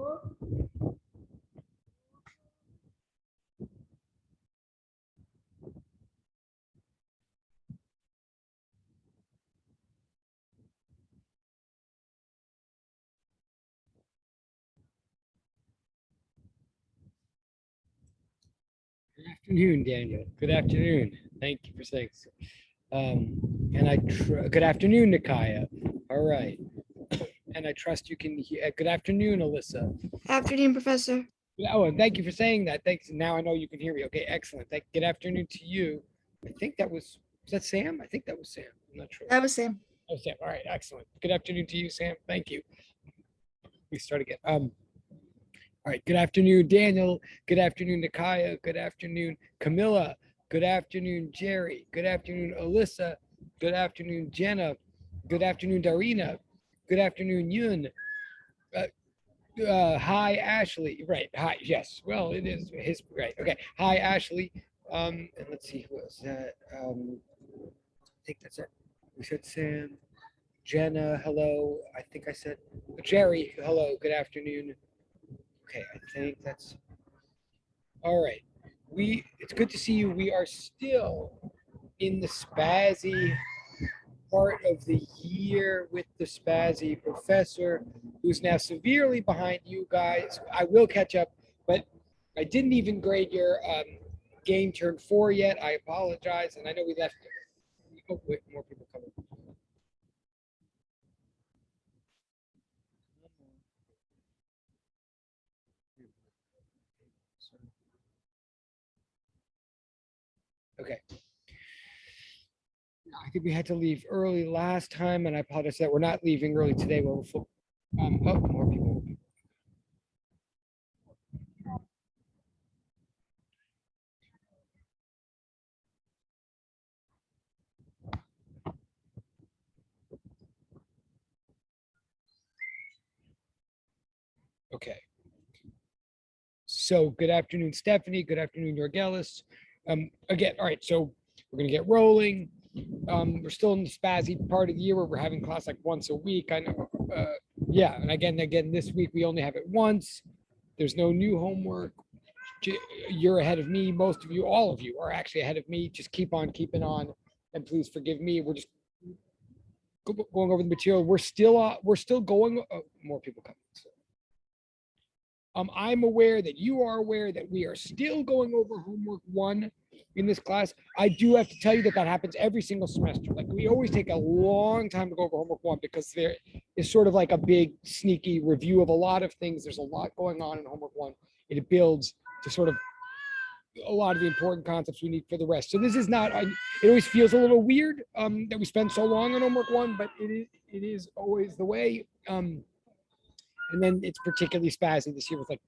Good afternoon, Daniel. Good afternoon. Thank you for saying so. Good afternoon, Nikaya. All right. And I trust you can hear. Good afternoon, Alyssa. Afternoon, Professor. Oh, and thank you for saying that. Thanks. Now I know you can hear me. Okay, excellent. Good afternoon to you. I think that was that Sam? I think that was Sam. I'm not sure. That was Sam. Oh, Sam. All right, excellent. Good afternoon to you, Sam. Thank you. We start again. All right, good afternoon, Daniel. Good afternoon, Nikaya. Good afternoon, Camilla. Good afternoon, Jerry. Good afternoon, Alyssa. Good afternoon, Jenna. Good afternoon, Darina. Good afternoon, Yun. Hi, Ashley. Right. Hi. Yes. Well, it is his. Right. Okay. Hi, Ashley. And let's see who else. I think that's it. We said Sam, Jenna. Hello. I think I said Jerry. Hello. Good afternoon. Okay, I think that's all right. It's good to see you. We are still in the spazzy part of the year with the spazzy professor, who's now severely behind you guys. I will catch up, but I didn't even grade your game turn 4 yet. I apologize, and I know we left. Oh, wait, more people coming. Okay. I think we had to leave early last time, and I apologize that we're not leaving early today. We're full. Oh, more people. Okay. So good afternoon, Stephanie. Good afternoon, Yorgelis. Again, all right, so we're gonna get rolling. We're still in the spazzy part of the year where we're having class like once a week. I know, yeah, and again, this week we only have it once. There's no new homework. You're ahead of me. Most of you, all of you are actually ahead of me. Just keep on keeping on, and please forgive me. We're just going over the material. We're still going. More people coming. So. I'm aware that you are aware that we are still going over homework 1 in this class. I do have to tell you that happens every single semester. Like we always take a long time to go over homework 1 because there is sort of like a big sneaky review of a lot of things. There's a lot going on in homework 1. It builds to sort of a lot of the important concepts we need for the rest. So this is not, it always feels a little weird that we spend so long on homework 1, but it is always the way. And then it's particularly spazzy this year with like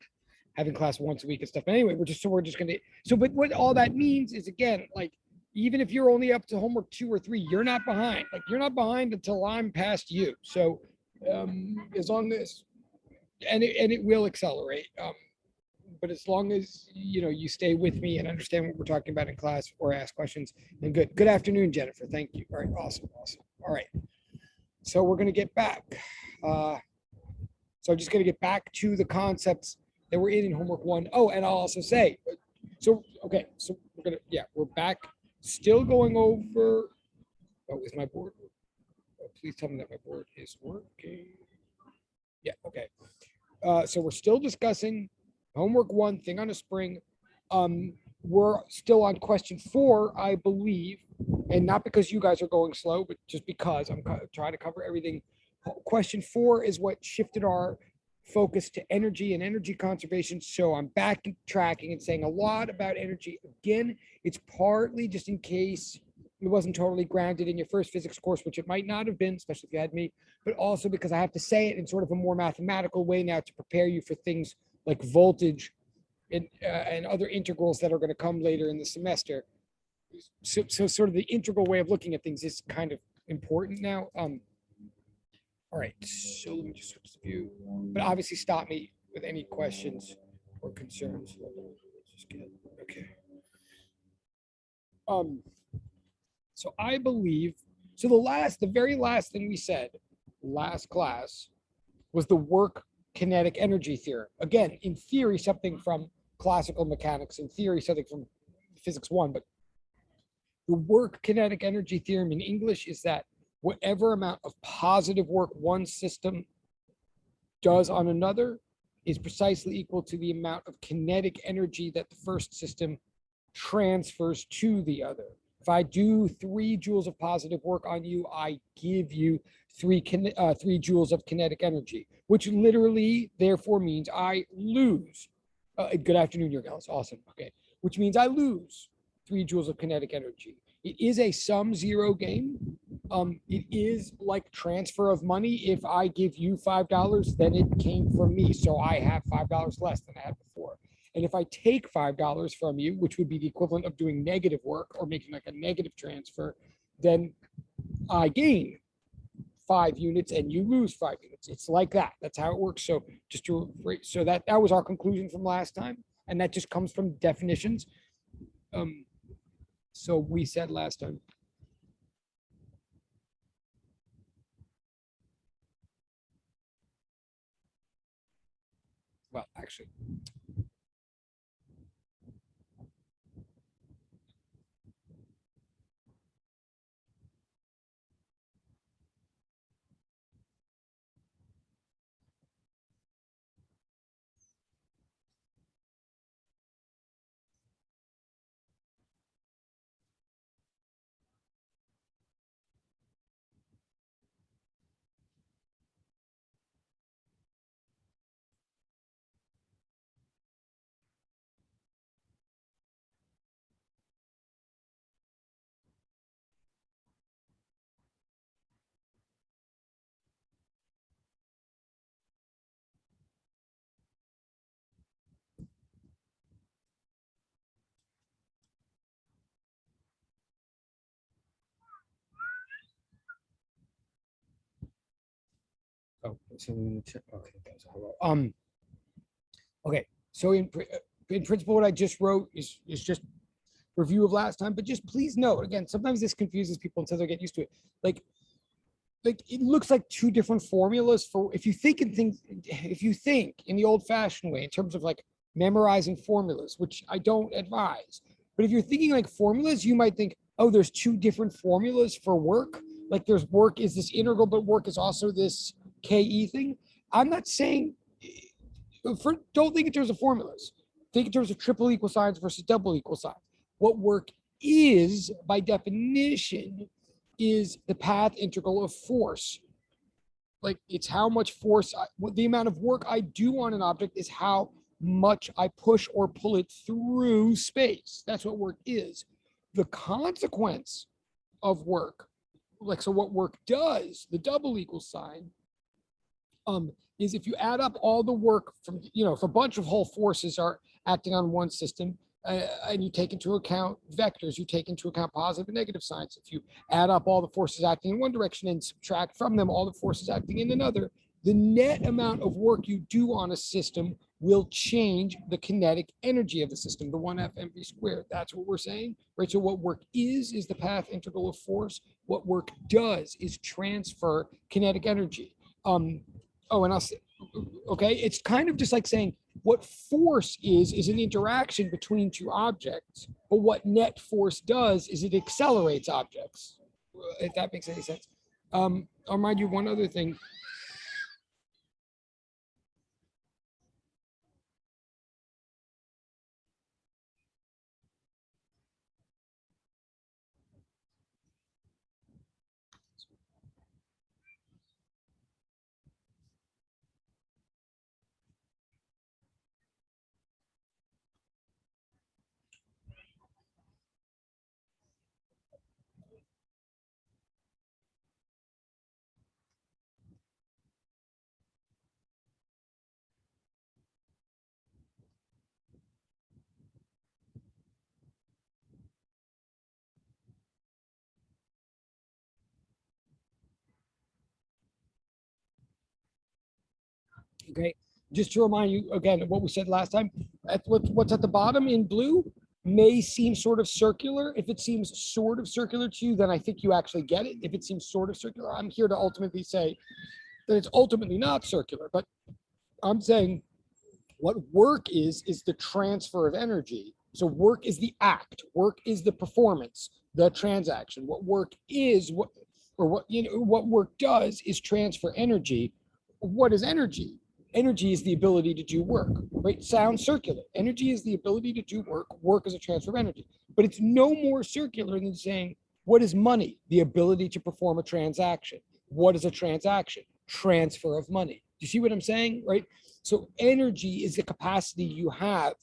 having class once a week and stuff. But anyway, we're just gonna. So, but what all that means is again, like even if you're only up to homework 2 or 3, you're not behind. Like you're not behind until I'm past you. So, as long as, and it will accelerate. But as long as you stay with me and understand what we're talking about in class or ask questions, then good. Good afternoon, Jennifer. Thank you. All right, awesome. All right. So we're gonna get back. So I'm just going to get back to the concepts that were in homework 1. Oh, and I'll also say, so, okay, so we're back, still going over, oh, is my board, oh, please tell me that my board is working. Yeah, okay. So we're still discussing homework 1, thing on a spring. We're still on question 4, I believe, and not because you guys are going slow, but just because I'm trying to cover everything. Question 4 is what shifted our focus to energy and energy conservation. So I'm backtracking and saying a lot about energy. Again, it's partly just in case it wasn't totally grounded in your first physics course, which it might not have been, especially if you had me, but also because I have to say it in sort of a more mathematical way now to prepare you for things like voltage and other integrals that are going to come later in the semester. So sort of the integral way of looking at things is kind of important now. All right, so let me just switch the view. But obviously stop me with any questions or concerns. Okay. So I believe, so the very last thing we said last class was the work kinetic energy theorem. Again, in theory, something from classical mechanics, in theory, something from physics 1, but the work kinetic energy theorem in English is that whatever amount of positive work one system does on another is precisely equal to the amount of kinetic energy that the first system transfers to the other. If I do 3 joules of positive work on you, I give you 3 joules of kinetic energy, which literally therefore means I lose. Good afternoon, your gals. Awesome. Okay. Which means I lose 3 joules of kinetic energy. It is a sum zero game. It is like transfer of money. If I give you $5, then it came from me. So I have $5 less than I had before. And if I take $5 from you, which would be the equivalent of doing negative work or making like a negative transfer, then I gain 5 units and you lose 5 units. It's like that. That's how it works. So just to, so that was our conclusion from last time. And that just comes from definitions. So we said last time. Well, actually. Oh, so okay. Okay. So in principle, what I just wrote is just review of last time. But just please note again. Sometimes this confuses people until they get used to it. Like it looks like 2 different formulas for if you think in things. If you think in the old-fashioned way in terms of like memorizing formulas, which I don't advise. But if you're thinking like formulas, you might think, oh, there's 2 different formulas for work. Like there's work is this integral, but work is also this KE thing. I'm not saying, don't think in terms of formulas. Think in terms of triple equal signs versus double equal signs. What work is, by definition, is the path integral of force. Like it's how much force, the amount of work I do on an object is how much I push or pull it through space. That's what work is. The consequence of work, like so what work does, the double equal sign, is if you add up all the work from, if a bunch of whole forces are acting on one system, and you take into account vectors, you take into account positive and negative signs. If you add up all the forces acting in one direction and subtract from them all the forces acting in another, the net amount of work you do on a system will change the kinetic energy of the system, the 1F mv squared. That's what we're saying, right? So what work is the path integral of force. What work does is transfer kinetic energy. Oh, and I'll say, okay, it's kind of just like saying what force is an interaction between 2 objects, but what net force does is it accelerates objects, if that makes any sense. I'll remind you one other thing. Okay, just to remind you again what we said last time, what's at the bottom in blue may seem sort of circular. If it seems sort of circular to you, then I think you actually get it. If it seems sort of circular, I'm here to ultimately say that it's ultimately not circular, but I'm saying what work is the transfer of energy. So work is the act, work is the performance, the transaction. What work is, what work does is transfer energy. What is energy? Energy is the ability to do work, right? Sounds circular. Energy is the ability to do work. Work is a transfer of energy. But it's no more circular than saying, what is money? The ability to perform a transaction. What is a transaction? Transfer of money. Do you see what I'm saying, right? So energy is the capacity you have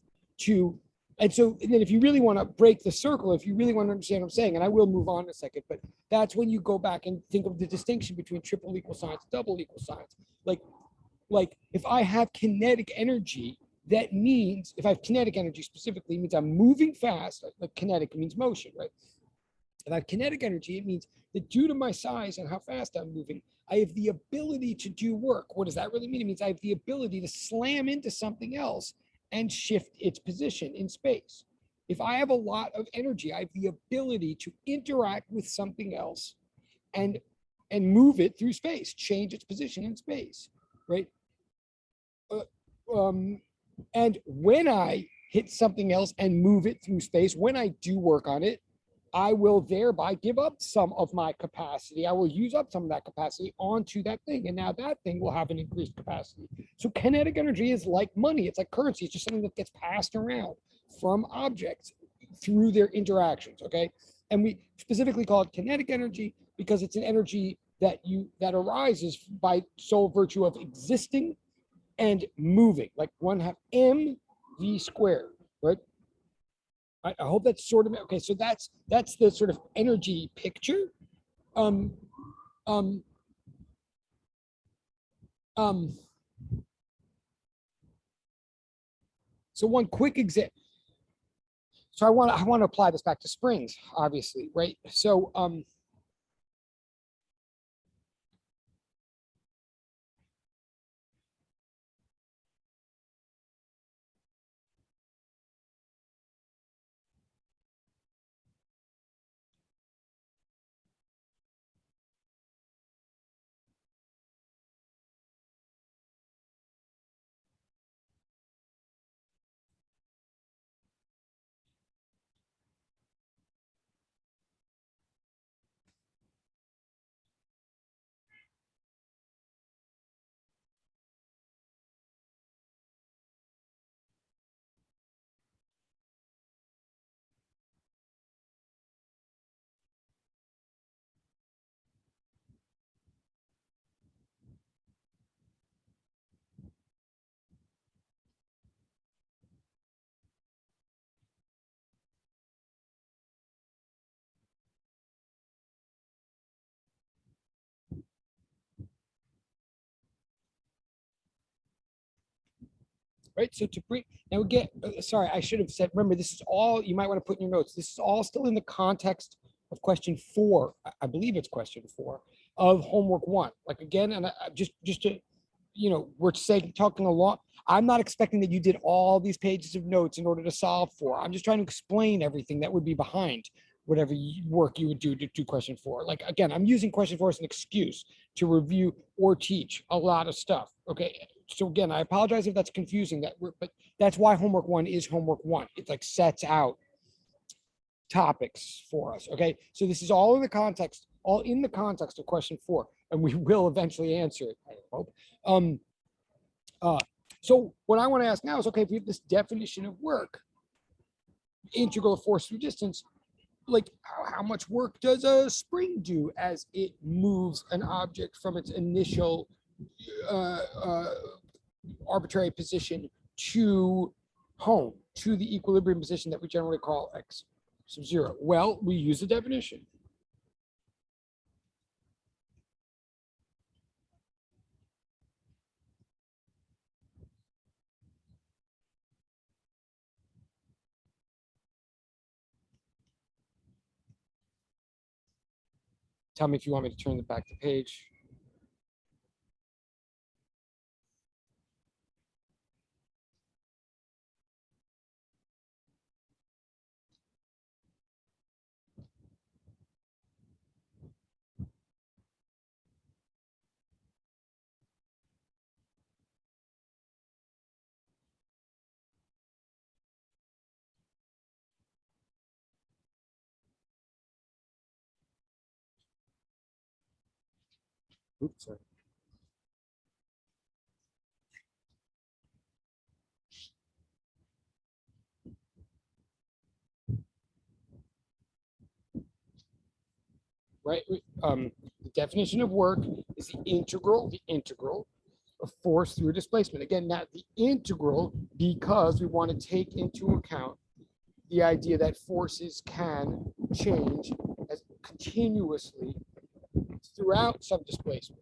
to, and then if you really want to break the circle, if you really want to understand what I'm saying, and I will move on in a second, but that's when you go back and think of the distinction between triple equal signs, double equal signs. Like if I have kinetic energy, that means if I have kinetic energy specifically, it means I'm moving fast. Like kinetic means motion, right? If I have kinetic energy, it means that due to my size and how fast I'm moving, I have the ability to do work. What does that really mean? It means I have the ability to slam into something else and shift its position in space. If I have a lot of energy, I have the ability to interact with something else and move it through space, change its position in space, right? And when I hit something else and move it through space, when I do work on it, I will thereby give up some of my capacity. I will use up some of that capacity onto that thing. And now that thing will have an increased capacity. So kinetic energy is like money. It's like currency. It's just something that gets passed around from objects through their interactions, okay? And we specifically call it kinetic energy because it's an energy that arises by sole virtue of existing and moving, like 1/2 mv squared, right? I hope that's sort of okay. So that's the sort of energy picture. Um, um, um, so one quick example. So I want to apply this back to springs, obviously, right? So right. So to bring now again, sorry, I should have said. Remember, this is all you might want to put in your notes. This is all still in the context of question 4. I believe it's question 4 of homework 1. Like again, and just to, we're saying talking a lot. I'm not expecting that you did all these pages of notes in order to solve 4. I'm just trying to explain everything that would be behind whatever work you would do to do question 4. Like again, I'm using question 4 as an excuse to review or teach a lot of stuff. Okay. So again, I apologize if that's confusing, but that's why homework 1 is homework 1. It like sets out topics for us. Okay. So this is all in the context of question 4, and we will eventually answer it, I hope. So what I want to ask now is, okay, if we have this definition of work, integral of force through distance, like how much work does a spring do as it moves an object from its initial arbitrary position to home, to the equilibrium position that we generally call x sub 0? Well, we use a definition. Tell me if you want me to turn it back to page. Oops, sorry. Right? The definition of work is the integral of force through displacement. Again, not the integral because we want to take into account the idea that forces can change as continuously throughout some displacement.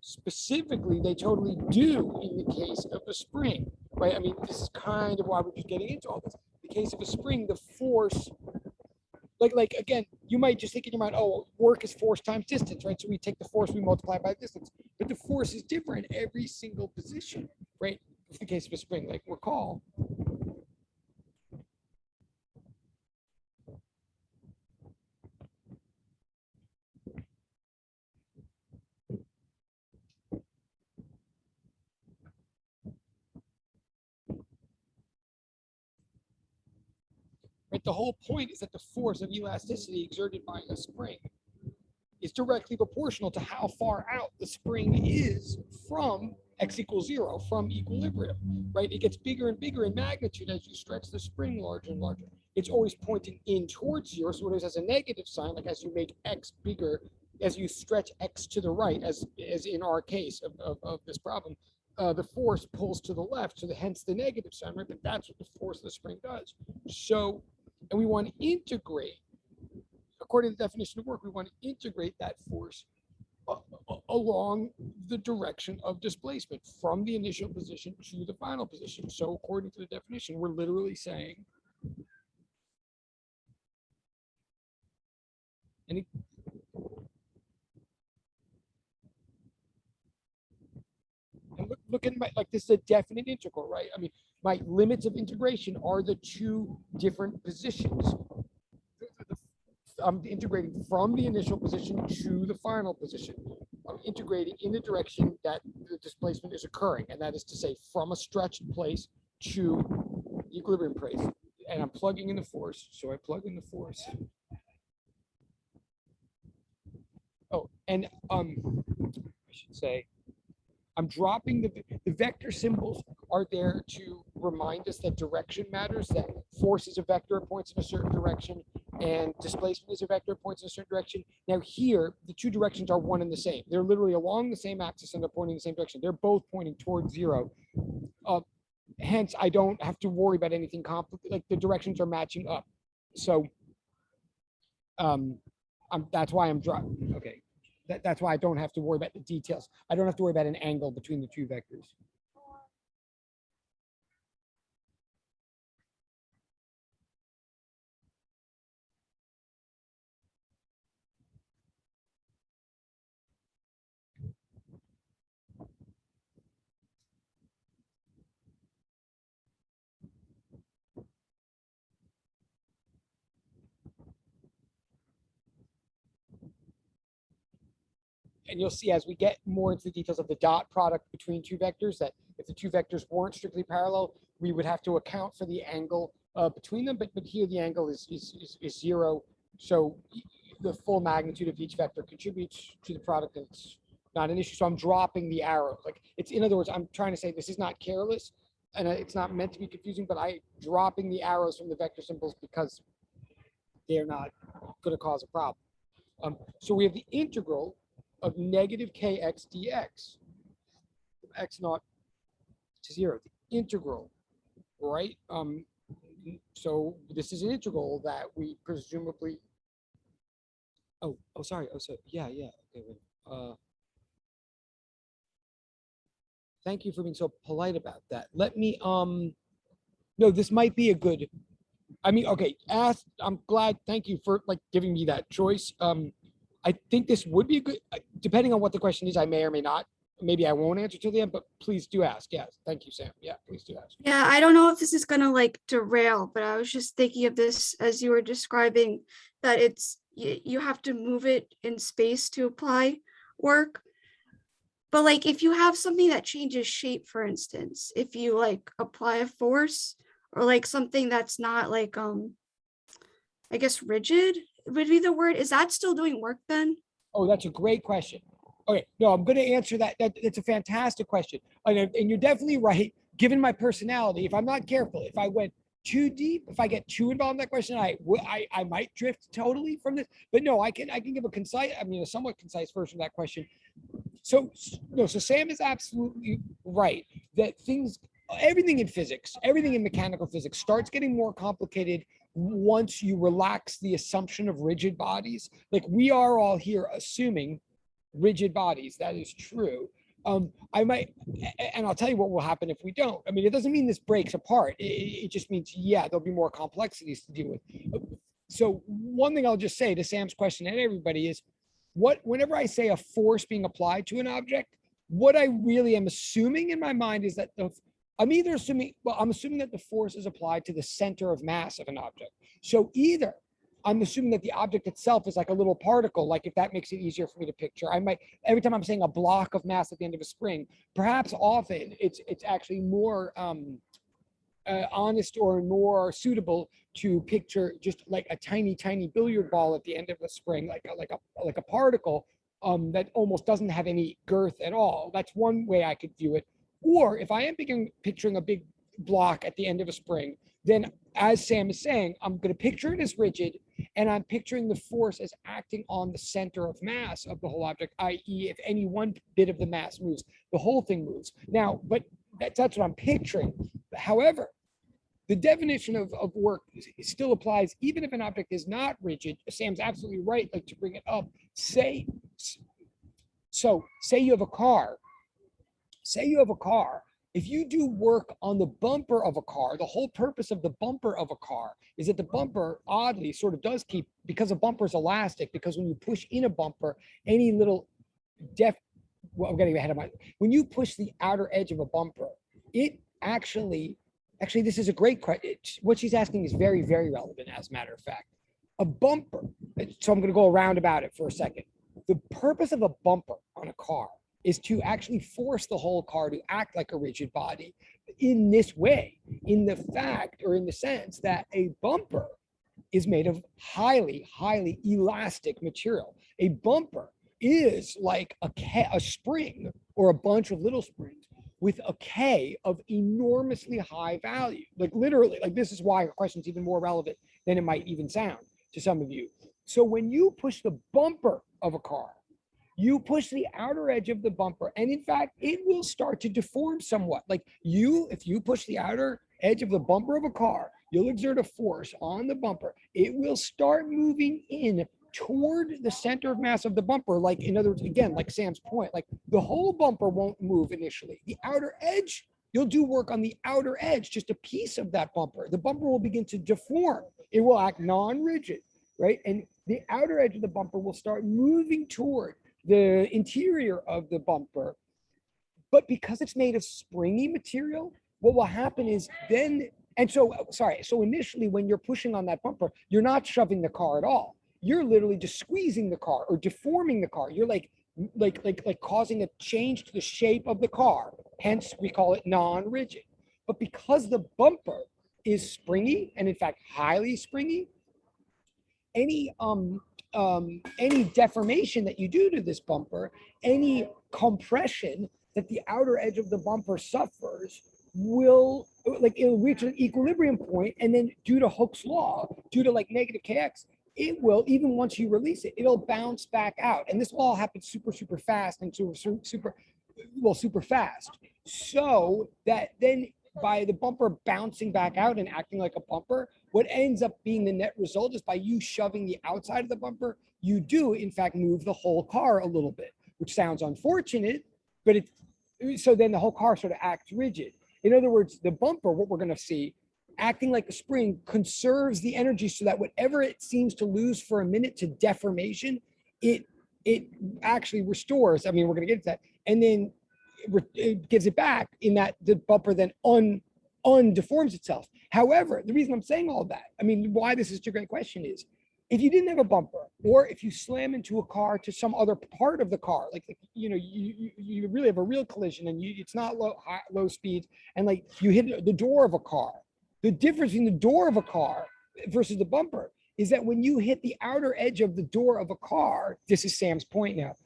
Specifically, they totally do in the case of a spring, right? I mean, this is kind of why we're just getting into all this. In the case of a spring, the force, like again, you might just think in your mind, oh, work is force times distance, right? So we take the force, we multiply by distance, but the force is different in every single position, right? In the case of a spring, like recall. Right? The whole point is that the force of elasticity exerted by a spring is directly proportional to how far out the spring is from x equals 0, from equilibrium, right? It gets bigger and bigger in magnitude as you stretch the spring larger and larger. It's always pointing in towards 0, so it has a negative sign, like as you make x bigger, as you stretch x to the right, as in our case of this problem, the force pulls to the left, so hence the negative sign, right? But that's what the force of the spring does. So, and we want to integrate, according to the definition of work, we want to integrate that force along the direction of displacement from the initial position to the final position. So according to the definition, we're literally saying, and look at my, like this is a definite integral, right? I mean, my limits of integration are the two different positions. I'm integrating from the initial position to the final position. I'm integrating in the direction that the displacement is occurring, and that is to say from a stretched place to the equilibrium place. And I'm plugging in the force, so I plug in the force. Oh, and I should say, I'm dropping the vector symbols are there to remind us that direction matters, that force is a vector, it points in a certain direction, and displacement is a vector, it points in a certain direction. Now here, the two directions are one and the same. They're literally along the same axis and they're pointing in the same direction. They're both pointing towards 0. Hence, I don't have to worry about anything complicated, like the directions are matching up. So that's why I'm dropping, okay. That's why I don't have to worry about the details. I don't have to worry about an angle between the two vectors. And you'll see as we get more into the details of the dot product between two vectors, that if the two vectors weren't strictly parallel, we would have to account for the angle between them. But here the angle is 0. So the full magnitude of each vector contributes to the product, and it's not an issue. So I'm dropping the arrow. Like it's, in other words, I'm trying to say this is not careless, and it's not meant to be confusing, but I'm dropping the arrows from the vector symbols because they're not going to cause a problem. So we have the integral of negative kx dx, x naught to 0, the integral, right? So this is an integral that we presumably, sorry, so yeah, okay, wait. Thank you for being so polite about that. Let me, no, this might be a good, I mean, okay, I'm glad, thank you for like giving me that choice. I think this would be a good, depending on what the question is, I may or may not, maybe I won't answer till the end, but please do ask. Yes, thank you, Sam. Yeah, please do ask. Yeah, I don't know if this is gonna like derail, but I was just thinking of this as you were describing that it's, you have to move it in space to apply work. But like if you have something that changes shape, for instance, if you like apply a force or like something that's not like, I guess rigid would be the word, is that still doing work then? Oh, that's a great question. Okay, no, I'm going to answer that. That's a fantastic question. And you're definitely right. Given my personality, if I'm not careful, if I went too deep, if I get too involved in that question, I might drift totally from this. But no, I can give a concise, I mean, a somewhat concise version of that question. So no, so Sam is absolutely right that everything in physics, everything in mechanical physics starts getting more complicated once you relax the assumption of rigid bodies. Like we are all here assuming rigid bodies. That is true. I might, and I'll tell you what will happen if we don't. I mean, it doesn't mean this breaks apart. It just means, yeah, there'll be more complexities to deal with. So one thing I'll just say to Sam's question and everybody is, whenever I say a force being applied to an object, what I really am assuming in my mind is that I'm assuming that the force is applied to the center of mass of an object. So either I'm assuming that the object itself is like a little particle, like if that makes it easier for me to picture. I might, every time I'm saying a block of mass at the end of a spring, perhaps often it's actually more honest or more suitable to picture just like a tiny billiard ball at the end of a spring, like a particle that almost doesn't have any girth at all. That's one way I could view it. Or if I am picturing a big block at the end of a spring, then as Sam is saying, I'm going to picture it as rigid, and I'm picturing the force as acting on the center of mass of the whole object, i.e. if any one bit of the mass moves, the whole thing moves. Now, but that's what I'm picturing. However, the definition of work still applies even if an object is not rigid. Sam's absolutely right, like to bring it up. Say you have a car. Say you have a car. If you do work on the bumper of a car, the whole purpose of the bumper of a car is that the bumper oddly sort of does keep, because a bumper is elastic, because when you push in a bumper, any little I'm getting ahead of when you push the outer edge of a bumper, it actually, this is a great question. What she's asking is very, very relevant, as a matter of fact. A bumper, so I'm going to go around about it for a second. The purpose of a bumper on a car is to actually force the whole car to act like a rigid body in this way, in the fact or in the sense that a bumper is made of highly elastic material. A bumper is like a spring or a bunch of little springs with a K of enormously high value. Like literally, like this is why a question is even more relevant than it might even sound to some of you. So when you push the bumper of a car, you push the outer edge of the bumper, and in fact, it will start to deform somewhat. Like if you push the outer edge of the bumper of a car, you'll exert a force on the bumper. It will start moving in toward the center of mass of the bumper. Like, in other words, again, like Sam's point, like the whole bumper won't move initially. The outer edge, you'll do work on the outer edge, just a piece of that bumper. The bumper will begin to deform. It will act non-rigid, right? And the outer edge of the bumper will start moving toward the interior of the bumper. But because it's made of springy material, what will happen is so initially when you're pushing on that bumper, you're not shoving the car at all. You're literally just squeezing the car or deforming the car. You're like causing a change to the shape of the car. Hence, we call it non-rigid. But because the bumper is springy, and in fact, highly springy, any deformation that you do to this bumper, any compression that the outer edge of the bumper suffers it'll reach an equilibrium point, and then due to Hooke's law, due to like negative kx, it will, even once you release it, it'll bounce back out. And this will all happen super fast and super fast. So that then by the bumper bouncing back out and acting like a bumper, what ends up being the net result is by you shoving the outside of the bumper, you do in fact move the whole car a little bit, which sounds unfortunate, but so then the whole car sort of acts rigid. In other words, the bumper, what we're going to see, acting like a spring, conserves the energy so that whatever it seems to lose for a minute to deformation, it actually restores. I mean, we're going to get to that. And then it gives it back in that the bumper then undeforms itself. However, the reason I'm saying all that, I mean, why this is such a great question is, if you didn't have a bumper, or if you slam into a car to some other part of the car, like you really have a real collision and it's not low speeds, and like you hit the door of a car, the difference between the door of a car versus the bumper is that when you hit the outer edge of the door of a car, this is Sam's point now,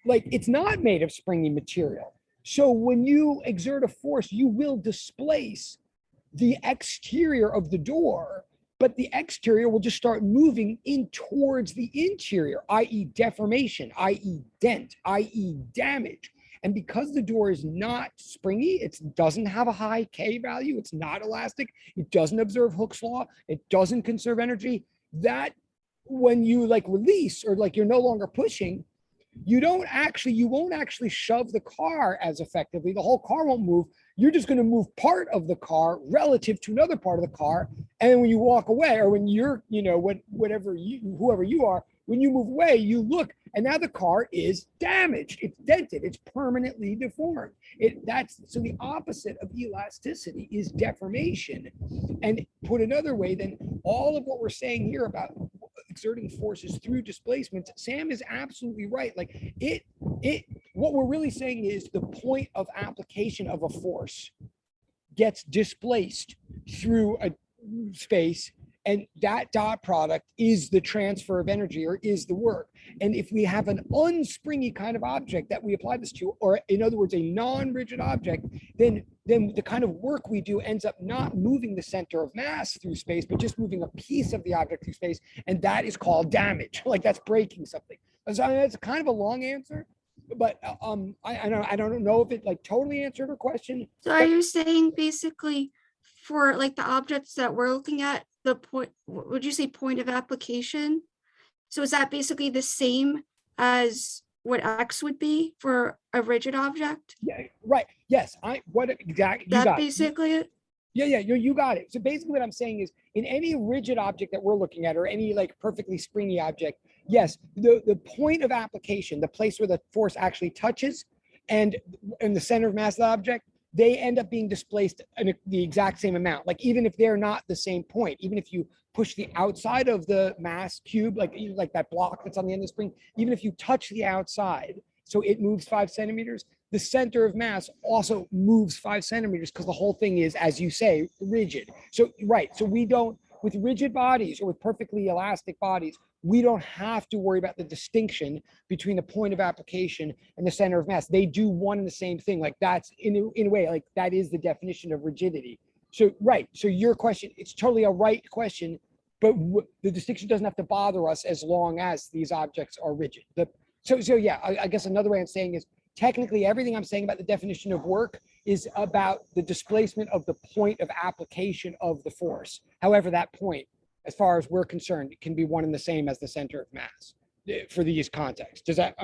like it's not made of springy material. So when you exert a force, you will displace the exterior of the door, but the exterior will just start moving in towards the interior, i.e. deformation, i.e. dent, i.e. damage. And because the door is not springy, it doesn't have a high K value, it's not elastic, it doesn't observe Hooke's law, it doesn't conserve energy, that when you like release or like you're no longer pushing, you won't actually shove the car as effectively. The whole car won't move. You're just going to move part of the car relative to another part of the car. And when you walk away, or when you're, whoever you are, when you move away, you look, and now the car is damaged. It's dented. It's permanently deformed. So the opposite of elasticity is deformation. And put another way, then all of what we're saying here about exerting forces through displacements, Sam is absolutely right. Like what we're really saying is the point of application of a force gets displaced through a space, and that dot product is the transfer of energy or is the work. And if we have an unspringy kind of object that we apply this to, or in other words, a non-rigid object, then the kind of work we do ends up not moving the center of mass through space, but just moving a piece of the object through space. And that is called damage. Like that's breaking something. So it's kind of a long answer, but I don't know if it like totally answered her question. So are you saying basically for like the objects that we're looking at, the point, would you say point of application? So is that basically the same as what X would be for a rigid object? Yeah, right. Yes. What exactly? You That got it. basically it? Yeah, you got it. So basically what I'm saying is in any rigid object that we're looking at, or any like perfectly springy object, yes, the point of application, the place where the force actually touches and in the center of mass of the object, they end up being displaced in the exact same amount. Like even if they're not the same point, even if you push the outside of the mass cube, like that block that's on the end of the spring, even if you touch the outside, so it moves 5 centimeters, the center of mass also moves 5 centimeters because the whole thing is, as you say, rigid. So, right. So we don't, with rigid bodies or with perfectly elastic bodies, we don't have to worry about the distinction between the point of application and the center of mass. They do one and the same thing. Like that's in a way, like that is the definition of rigidity. So, right. So your question, it's totally a right question, but the distinction doesn't have to bother us as long as these objects are rigid. So yeah, I guess another way I'm saying is technically everything I'm saying about the definition of work is about the displacement of the point of application of the force. However, that point, as far as we're concerned, it can be one and the same as the center of mass for these contexts. Does that,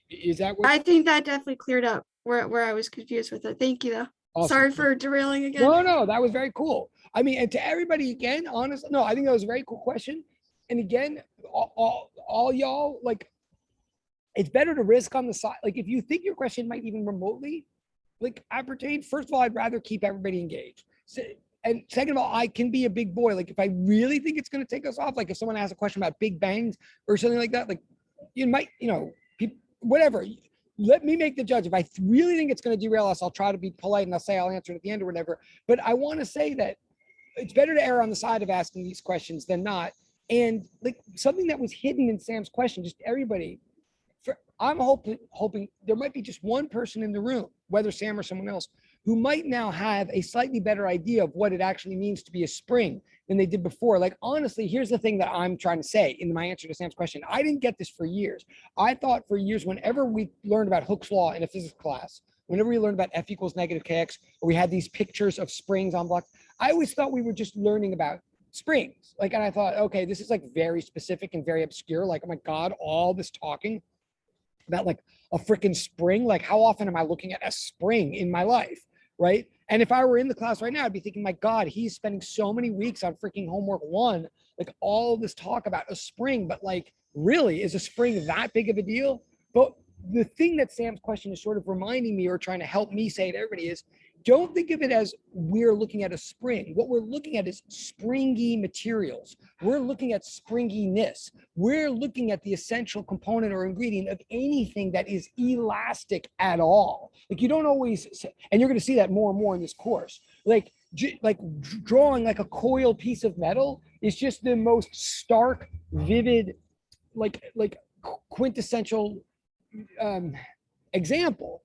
is that what? I think that definitely cleared up where I was confused with it. Thank you though. Awesome. Sorry for derailing again. No, that was very cool. And to everybody again, honestly, no, I think that was a very cool question. And again, all y'all, like, it's better to risk on the side. Like, if you think your question might even remotely, like, appertain, first of all, I'd rather keep everybody engaged. So, and second of all, I can be a big boy. Like, if I really think it's going to take us off, like if someone asks a question about big bangs or something like that, like, you might, whatever. Let me make the judge. If I really think it's going to derail us, I'll try to be polite and I'll say I'll answer it at the end or whatever. But I want to say that it's better to err on the side of asking these questions than not. And like something that was hidden in Sam's question, just everybody, I'm hoping there might be just one person in the room, whether Sam or someone else, who might now have a slightly better idea of what it actually means to be a spring than they did before. Like, honestly, here's the thing that I'm trying to say in my answer to Sam's question. I didn't get this for years. I thought for years, whenever we learned about Hooke's law in a physics class, whenever we learned about F equals negative KX, or we had these pictures of springs on blocks, I always thought we were just learning about springs. Like, and I thought, okay, this is like very specific and very obscure. Like, oh my God, all this talking about like a freaking spring. Like, how often am I looking at a spring in my life? Right. And if I were in the class right now, I'd be thinking, my God, he's spending so many weeks on freaking homework 1, like all this talk about a spring, but like, really, is a spring that big of a deal? But the thing that Sam's question is sort of reminding me or trying to help me say to everybody is, don't think of it as we're looking at a spring. What we're looking at is springy materials. We're looking at springiness. We're looking at the essential component or ingredient of anything that is elastic at all. Like, you don't always, and you're going to see that more and more in this course. Like drawing like a coiled piece of metal is just the most stark, vivid, like quintessential example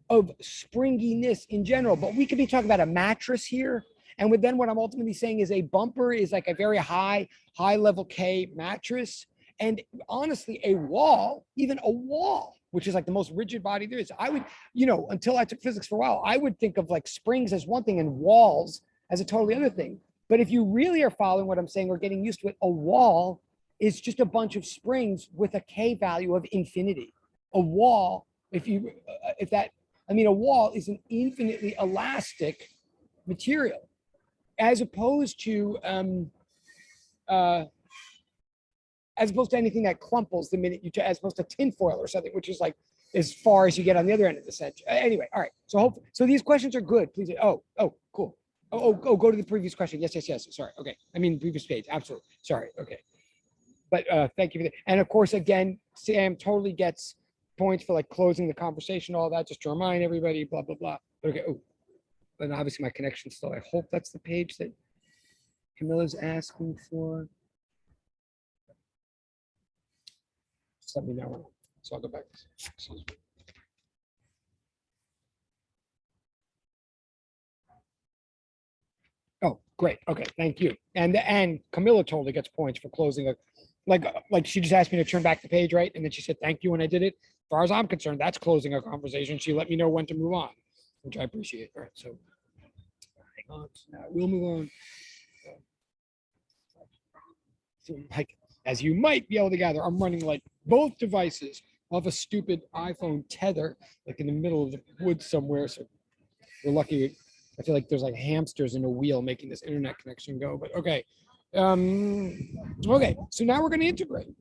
of springiness in general, but we could be talking about a mattress here. And then what I'm ultimately saying is a bumper is like a very high level K mattress. And honestly, a wall, even a wall, which is like the most rigid body there is, I would, until I took physics for a while, I would think of like springs as one thing and walls as a totally other thing. But if you really are following what I'm saying or getting used to it, a wall is just a bunch of springs with a K value of infinity. A wall, a wall is an infinitely elastic material, as opposed to anything that crumples the minute as opposed to tinfoil or something, which is like as far as you get on the other end of the set. Anyway, all right. So these questions are good. Please. Oh, cool. Go to the previous question. Yes. Sorry. Okay. I mean, previous page. Absolutely. Sorry. Okay. But thank you for that. And of course, again, Sam totally gets points for like closing the conversation, all that, just to remind everybody, blah, blah, blah. Okay. Oh, but obviously my connection still, I hope that's the page that Camilla's asking for. Just let me know. So I'll go back. Excuse me. Oh, great. Okay, thank you. And Camilla totally gets points for closing a, like she just asked me to turn back the page, right? And then she said thank you when I did it. As far as I'm concerned, that's closing a conversation. She let me know when to move on, which I appreciate. All right, so hang on. Now we'll move on. So, like, as you might be able to gather, I'm running like both devices off a stupid iPhone tether, like in the middle of the woods somewhere. So we're lucky. I feel like there's like hamsters in a wheel making this internet connection go, but okay. Okay, so now we're going to integrate.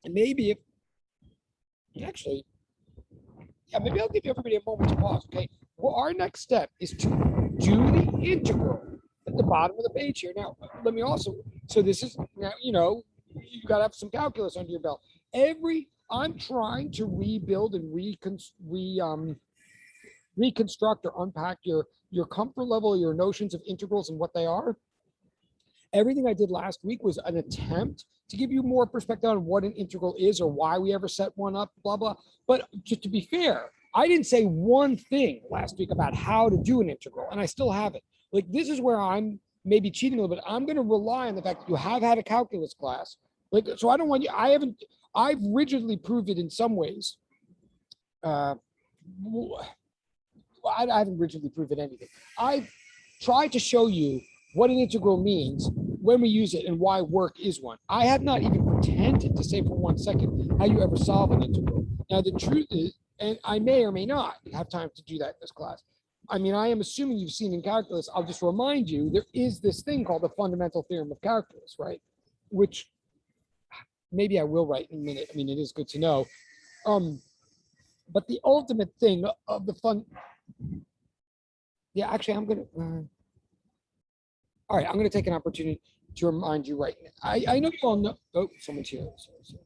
And maybe maybe I'll give everybody a moment to pause, okay? Well, our next step is to do the integral at the bottom of the page here. Now, let me also, so this is, you got to have some calculus under your belt. I'm trying to rebuild and reconstruct or unpack your comfort level, your notions of integrals and what they are. Everything I did last week was an attempt to give you more perspective on what an integral is or why we ever set one up, blah, blah. But just to be fair, I didn't say one thing last week about how to do an integral, and I still haven't. Like, this is where I'm maybe cheating a little bit. I'm going to rely on the fact that you have had a calculus class. Like, so I don't want you, I've rigidly proved it in some ways. I haven't rigidly proven anything. I've tried to show you what an integral means, when we use it, and why work is one. I have not even pretended to say for 1 second how you ever solve an integral. Now, the truth is, and I may or may not have time to do that in this class. I mean, I am assuming you've seen in calculus. I'll just remind you, there is this thing called the Fundamental Theorem of Calculus, right? Which maybe I will write in a minute. I mean, it is good to know. But the ultimate thing of the yeah, actually, I'm going to, all right, I'm going to take an opportunity to remind you right now. I know you all know, oh, someone's here. Sorry.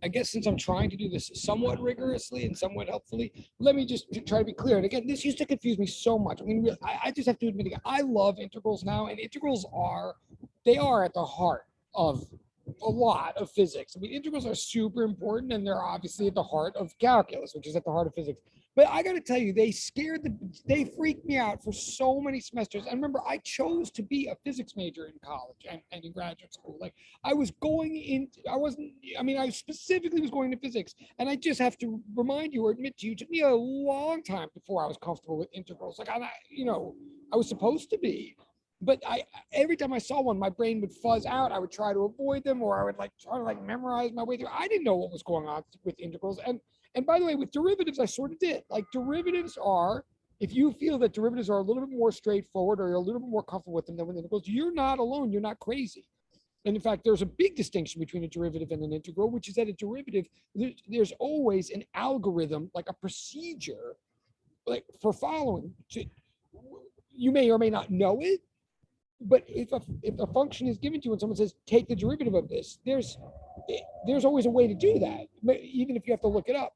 I guess since I'm trying to do this somewhat rigorously and somewhat helpfully, let me just try to be clear. And again, this used to confuse me so much. I mean, I just have to admit, again, I love integrals now, and integrals they are at the heart of a lot of physics. I mean, integrals are super important, and they're obviously at the heart of calculus, which is at the heart of physics. But I got to tell you, they freaked me out for so many semesters. And remember, I chose to be a physics major in college and in graduate school. Like I was going in, I wasn't, I mean, I specifically was going to physics. And I just have to remind you or admit to you, it took me a long time before I was comfortable with integrals. Like I was supposed to be. But every time I saw one, my brain would fuzz out. I would try to avoid them, or I would like try to like memorize my way through. I didn't know what was going on with integrals. And by the way, with derivatives, I sort of did. Like derivatives are, if you feel that derivatives are a little bit more straightforward or you're a little bit more comfortable with them than with integrals, you're not alone. You're not crazy. And in fact, there's a big distinction between a derivative and an integral, which is that a derivative, there's always an algorithm, like a procedure, like for following. You may or may not know it, but if a function is given to you and someone says take the derivative of this, there's always a way to do that, even if you have to look it up.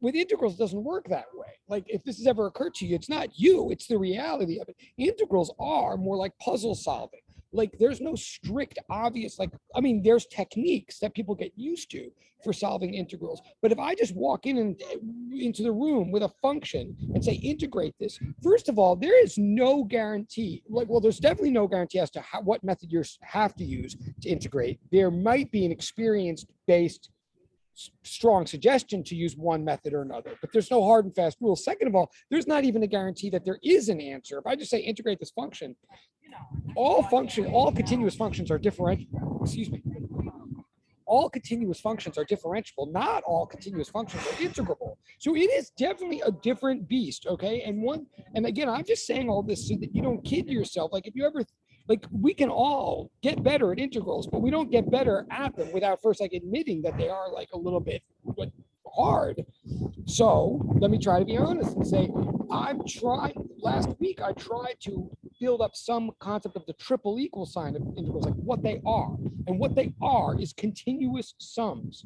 With integrals, it doesn't work that way. Like if this has ever occurred to you, it's not you, it's the reality of it. Integrals are more like puzzle solving. Like there's no strict, obvious, like, I mean, there's techniques that people get used to for solving integrals. But if I just walk into the room with a function and say, integrate this, first of all, there is no guarantee. Like, well, there's definitely no guarantee as to what method you have to use to integrate. There might be an experience-based strong suggestion to use one method or another, but there's no hard and fast rule. Second of all, there's not even a guarantee that there is an answer. If I just say integrate this function, all continuous functions are differentiable. Excuse me. All continuous functions are differentiable. Not all continuous functions are integrable. So it is definitely a different beast. Okay. And again, I'm just saying all this so that you don't kid yourself. Like if you ever, like we can all get better at integrals, but we don't get better at them without first like admitting that they are like a little bit like hard. So let me try to be honest and say, last week I tried to build up some concept of the triple equal sign of integrals, like what they are. And what they are is continuous sums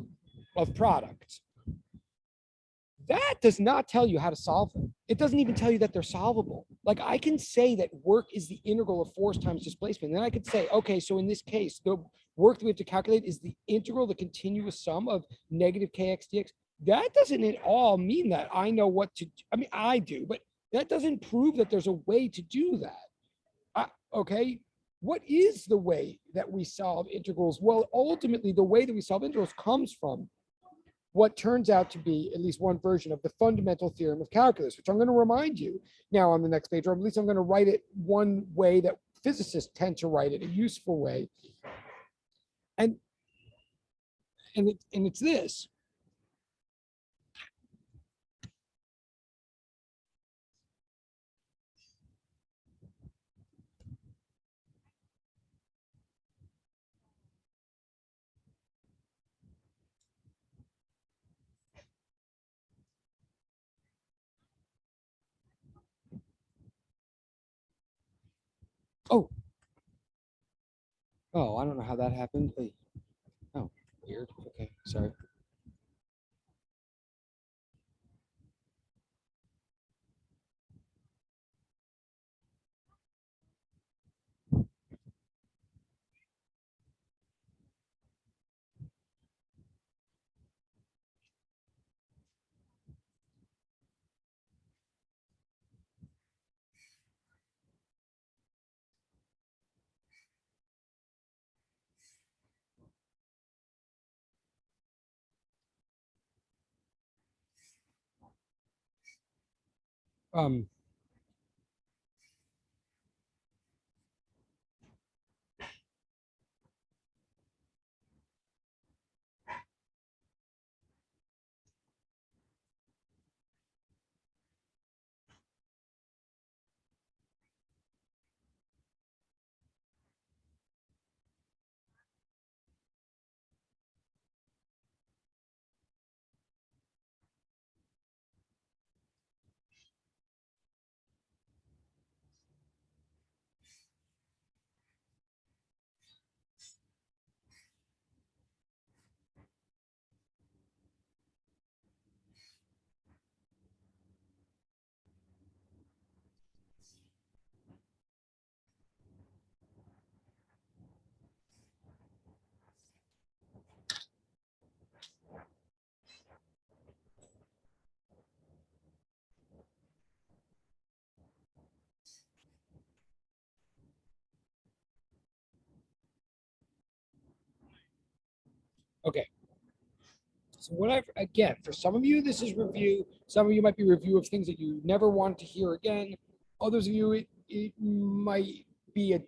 of products. That does not tell you how to solve them. It doesn't even tell you that they're solvable. Like I can say that work is the integral of force times displacement. And then I could say, okay, so in this case, the work that we have to calculate is the integral, the continuous sum of negative kx dx. That doesn't at all mean that I know what to do. I mean, I do, but that doesn't prove that there's a way to do that. Okay, what is the way that we solve integrals? Well, ultimately, the way that we solve integrals comes from what turns out to be at least one version of the fundamental theorem of calculus, which I'm going to remind you now on the next page, or at least I'm going to write it one way that physicists tend to write it, a useful way. And it's this. Oh, I don't know how that happened. Oh, weird. Okay, sorry. Um, Okay. So what I've, again, for some of you, this is review. Some of you might be review of things that you never want to hear again. Others of you, it might be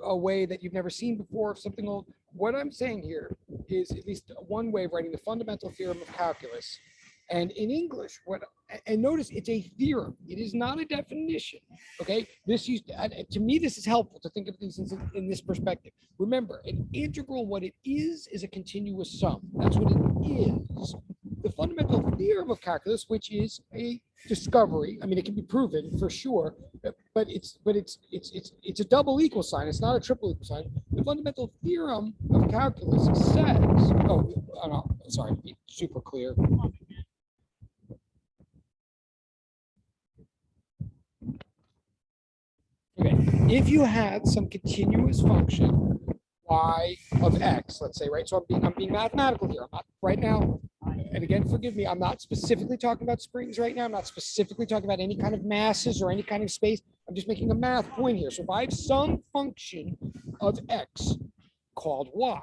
a way that you've never seen before of something old. What I'm saying here is at least one way of writing the fundamental theorem of calculus. And in English, and notice it's a theorem. It is not a definition. Okay, to me, this is helpful to think of these in this perspective. Remember, an integral, what it is a continuous sum. That's what it is. The fundamental theorem of calculus, which is a discovery. I mean, it can be proven for sure, but it's a double equal sign. It's not a triple equal sign. The fundamental theorem of calculus says, oh no, sorry, to be super clear. Okay, if you have some continuous function y of x, let's say, right? So I'm being mathematical here. I'm not right now, and again, forgive me, I'm not specifically talking about springs right now. I'm not specifically talking about any kind of masses or any kind of space. I'm just making a math point here. So if I have some function of x called y,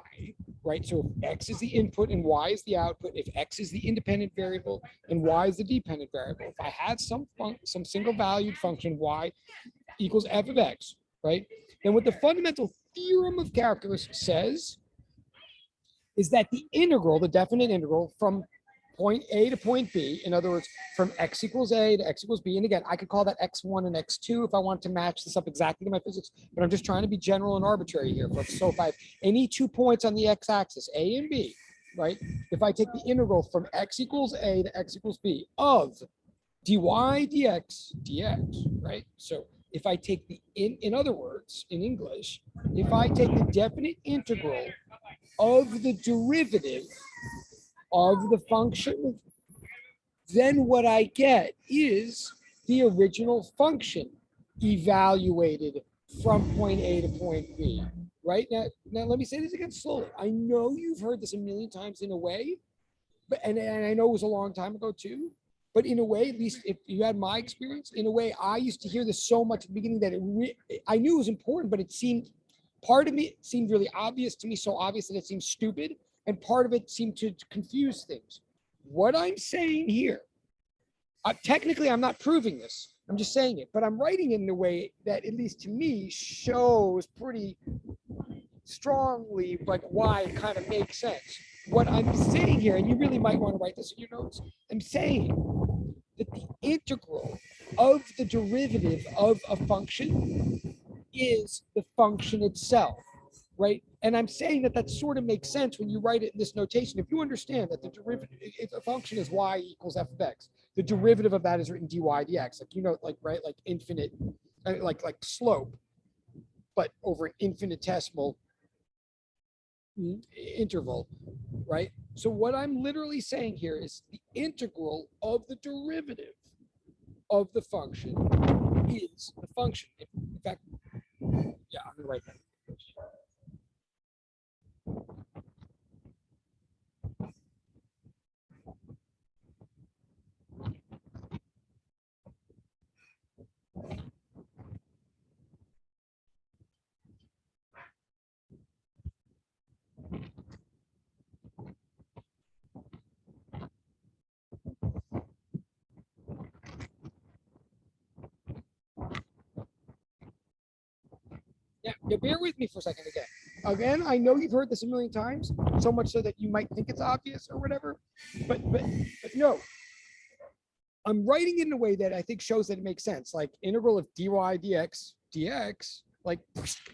right? So if x is the input and y is the output, if x is the independent variable and y is the dependent variable, if I had some single valued function y equals f of x, right? Then what the fundamental theorem of calculus says is that the integral, the definite integral from point A to point B, in other words, from x equals A to x equals B, and again, I could call that x1 and x2 if I want to match this up exactly to my physics, but I'm just trying to be general and arbitrary here. So if I have any 2 points on the x-axis, A and B, right? If I take the integral from x equals A to x equals B of dy dx dx, right? So if I take in other words, in English, if I take the definite integral of the derivative of the function, then what I get is the original function evaluated from point A to point B, right? Now let me say this again slowly. I know you've heard this a million times in a way, but and I know it was a long time ago too. But in a way, at least if you had my experience, in a way, I used to hear this so much at the beginning that I knew it was important, but it seemed, part of me seemed really obvious to me, so obvious that it seemed stupid, and part of it seemed to confuse things. What I'm saying here, technically, I'm not proving this. I'm just saying it, but I'm writing it in a way that, at least to me, shows pretty strongly like why it kind of makes sense. What I'm saying here, and you really might want to write this in your notes, I'm saying that the integral of the derivative of a function is the function itself, right? And I'm saying that that sort of makes sense when you write it in this notation. If you understand that the derivative, if a function is y equals f of x, the derivative of that is written dy dx, like, you know, like, right, like infinite, like slope, but over an infinitesimal interval, right? So what I'm literally saying here is the integral of the derivative of the function is the function. In fact, yeah, I'm gonna write that. Yeah, bear with me for a second again. Again, I know you've heard this a million times, so much so that you might think it's obvious or whatever, but no. I'm writing it in a way that I think shows that it makes sense. Like integral of dy dx, like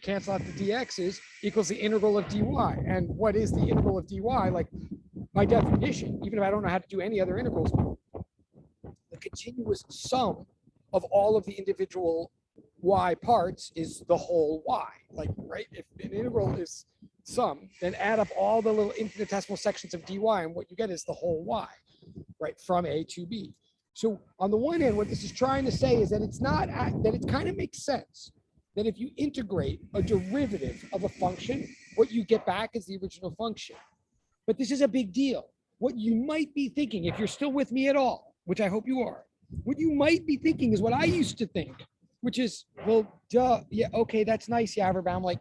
cancel out the dx's equals the integral of dy. And what is the integral of dy? Like by definition, even if I don't know how to do any other integrals, the continuous sum of all of the individual y parts is the whole y. Like, right? If an integral is sum, then add up all the little infinitesimal sections of dy, and what you get is the whole y, right? From A to B. So on the one hand, what this is trying to say is that it's not, that it kind of makes sense that if you integrate a derivative of a function, what you get back is the original function. But this is a big deal. What you might be thinking, if you're still with me at all, which I hope you are, what you might be thinking is what I used to think, which is, well, duh, yeah, okay, that's nice, Yaver, but I'm like,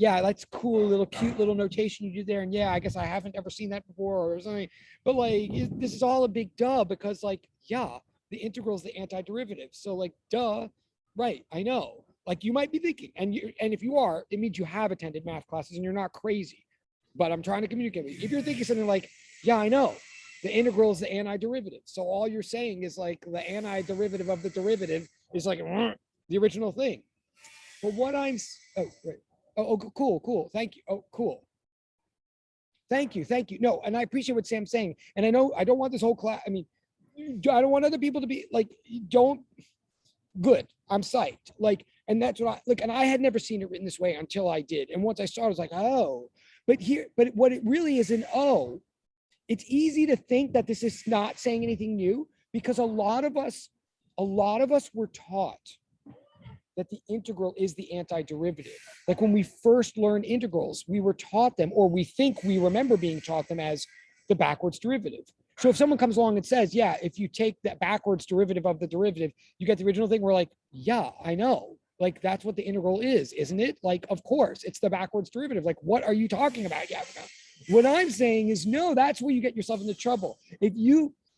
yeah, that's cool, little cute little notation you did there. And yeah, I guess I haven't ever seen that before or something. But like, this is all a big duh because like, yeah, the integral is the antiderivative. So like, duh, right? I know. Like you might be thinking, and if you are, it means you have attended math classes and you're not crazy. But I'm trying to communicate with you. If you're thinking something like, yeah, I know, the integral is the antiderivative. So all you're saying is like the antiderivative of the derivative is like the original thing. But what I'm, oh, wait. Oh, cool. Thank you. Oh, cool. Thank you. No, and I appreciate what Sam's saying. And I know I don't want this whole class. I mean, I don't want other people to be like, don't. Good. I'm psyched. Like, and that's what I like. And I had never seen it written this way until I did. And once I saw it, I was like, oh. But what it really is an oh. It's easy to think that this is not saying anything new because a lot of us were taught that the integral is the antiderivative. Like when we first learned integrals, we were taught them, or we think we remember being taught them as the backwards derivative. So if someone comes along and says, yeah, if you take that backwards derivative of the derivative, you get the original thing, we're like, yeah, I know. Like that's what the integral is, isn't it? Like, of course, it's the backwards derivative. Like, what are you talking about, Gavin? What I'm saying is, no, that's where you get yourself into trouble.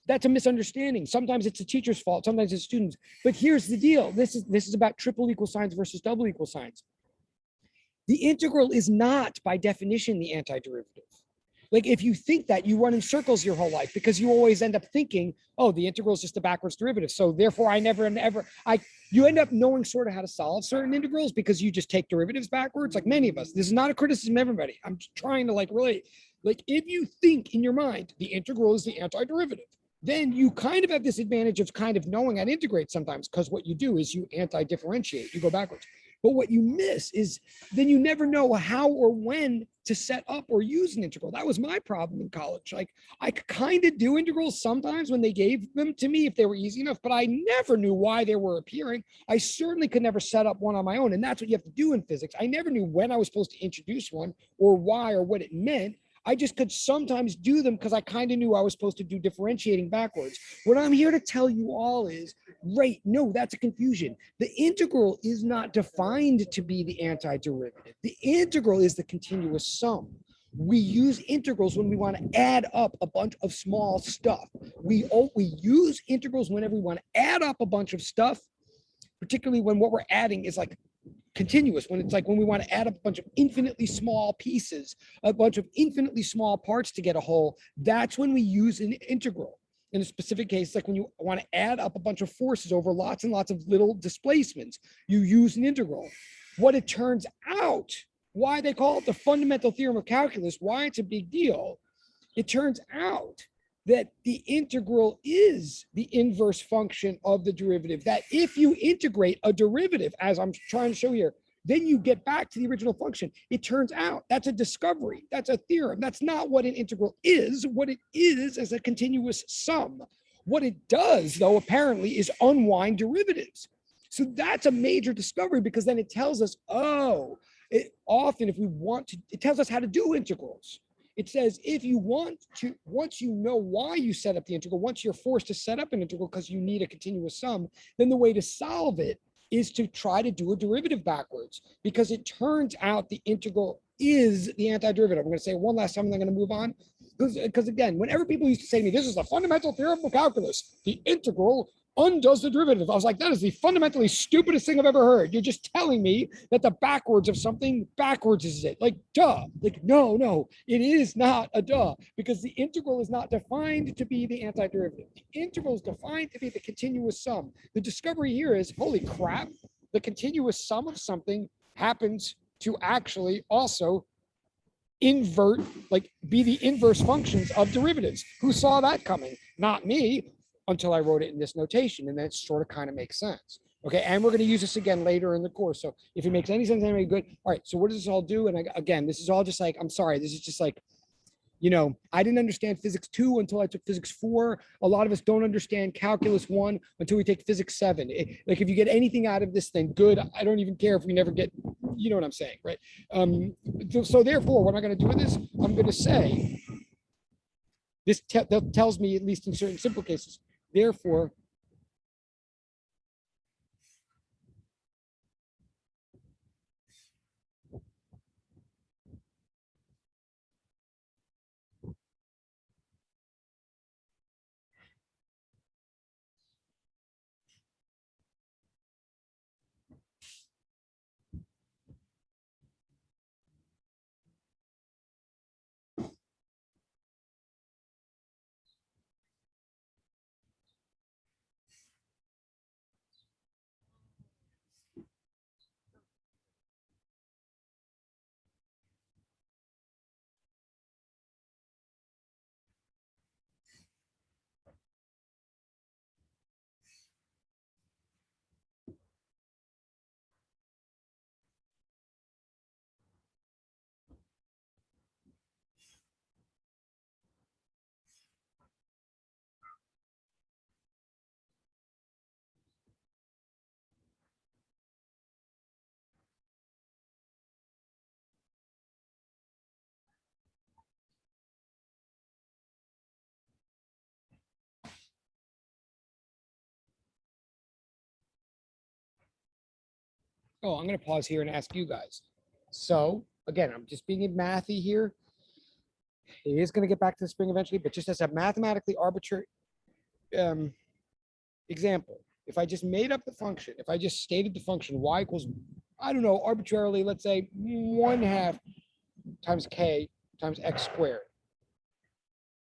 That's a misunderstanding. Sometimes it's the teacher's fault, sometimes it's students. But here's the deal. This is about triple equal signs versus double equal signs. The integral is not, by definition, the antiderivative. Like if you think that, you run in circles your whole life because you always end up thinking, oh, the integral is just a backwards derivative. So therefore, you end up knowing sort of how to solve certain integrals because you just take derivatives backwards. Like many of us, this is not a criticism of everybody. I'm trying to like really, like if you think in your mind, the integral is the antiderivative, then you kind of have this advantage of kind of knowing how to integrate sometimes because what you do is you anti-differentiate, you go backwards. But what you miss is then you never know how or when to set up or use an integral. That was my problem in college. Like I could kind of do integrals sometimes when they gave them to me if they were easy enough, but I never knew why they were appearing. I certainly could never set up one on my own. And that's what you have to do in physics. I never knew when I was supposed to introduce one or why or what it meant. I just could sometimes do them because I kind of knew I was supposed to do differentiating backwards. What I'm here to tell you all is, right, no, that's a confusion. The integral is not defined to be the antiderivative. The integral is the continuous sum. We use integrals when we want to add up a bunch of small stuff. We use integrals whenever we want to add up a bunch of stuff, particularly when what we're adding is like continuous, when it's like when we want to add up a bunch of infinitely small pieces, a bunch of infinitely small parts to get a whole. That's when we use an integral. In a specific case, like when you want to add up a bunch of forces over lots and lots of little displacements, you use an integral. What it turns out, why they call it the fundamental theorem of calculus, why it's a big deal, it turns out that the integral is the inverse function of the derivative, that if you integrate a derivative, as I'm trying to show here, then you get back to the original function. It turns out that's a discovery. That's a theorem. That's not what an integral is. What it is a continuous sum. What it does, though, apparently, is unwind derivatives. So that's a major discovery because then it tells us, oh, often if we want to, it tells us how to do integrals. It says if you want to, once you know why you set up the integral, once you're forced to set up an integral because you need a continuous sum, then the way to solve it is to try to do a derivative backwards because it turns out the integral is the antiderivative. I'm going to say it one last time and I'm going to move on. Because again, whenever people used to say to me, this is the fundamental theorem of calculus, the integral undoes the derivative. I was like, that is the fundamentally stupidest thing I've ever heard. You're just telling me that the backwards of something backwards is it. Like, duh. Like, no, it is not a duh because the integral is not defined to be the antiderivative. The integral is defined to be the continuous sum. The discovery here is, holy crap, the continuous sum of something happens to actually also invert, like be the inverse functions of derivatives. Who saw that coming? Not me, until I wrote it in this notation, and then it sort of kind of makes sense. Okay, and we're going to use this again later in the course. So if it makes any sense, anyway, good. All right, so what does this all do? And again, this is all just like, I'm sorry, this is just like, you know, I didn't understand physics 2 until I took physics 4. A lot of us don't understand calculus 1 until we take physics 7. Like if you get anything out of this thing, good. I don't even care if we never get, you know what I'm saying, right? So therefore, what am I going to do with this? I'm going to say, this tells me, at least in certain simple cases, therefore, Oh, I'm going to pause here and ask you guys. So again, I'm just being mathy here. It is going to get back to the spring eventually, but just as a mathematically arbitrary example, if I just made up the function, if I just stated the function y equals, I don't know, arbitrarily, let's say 1/2 times k times x squared,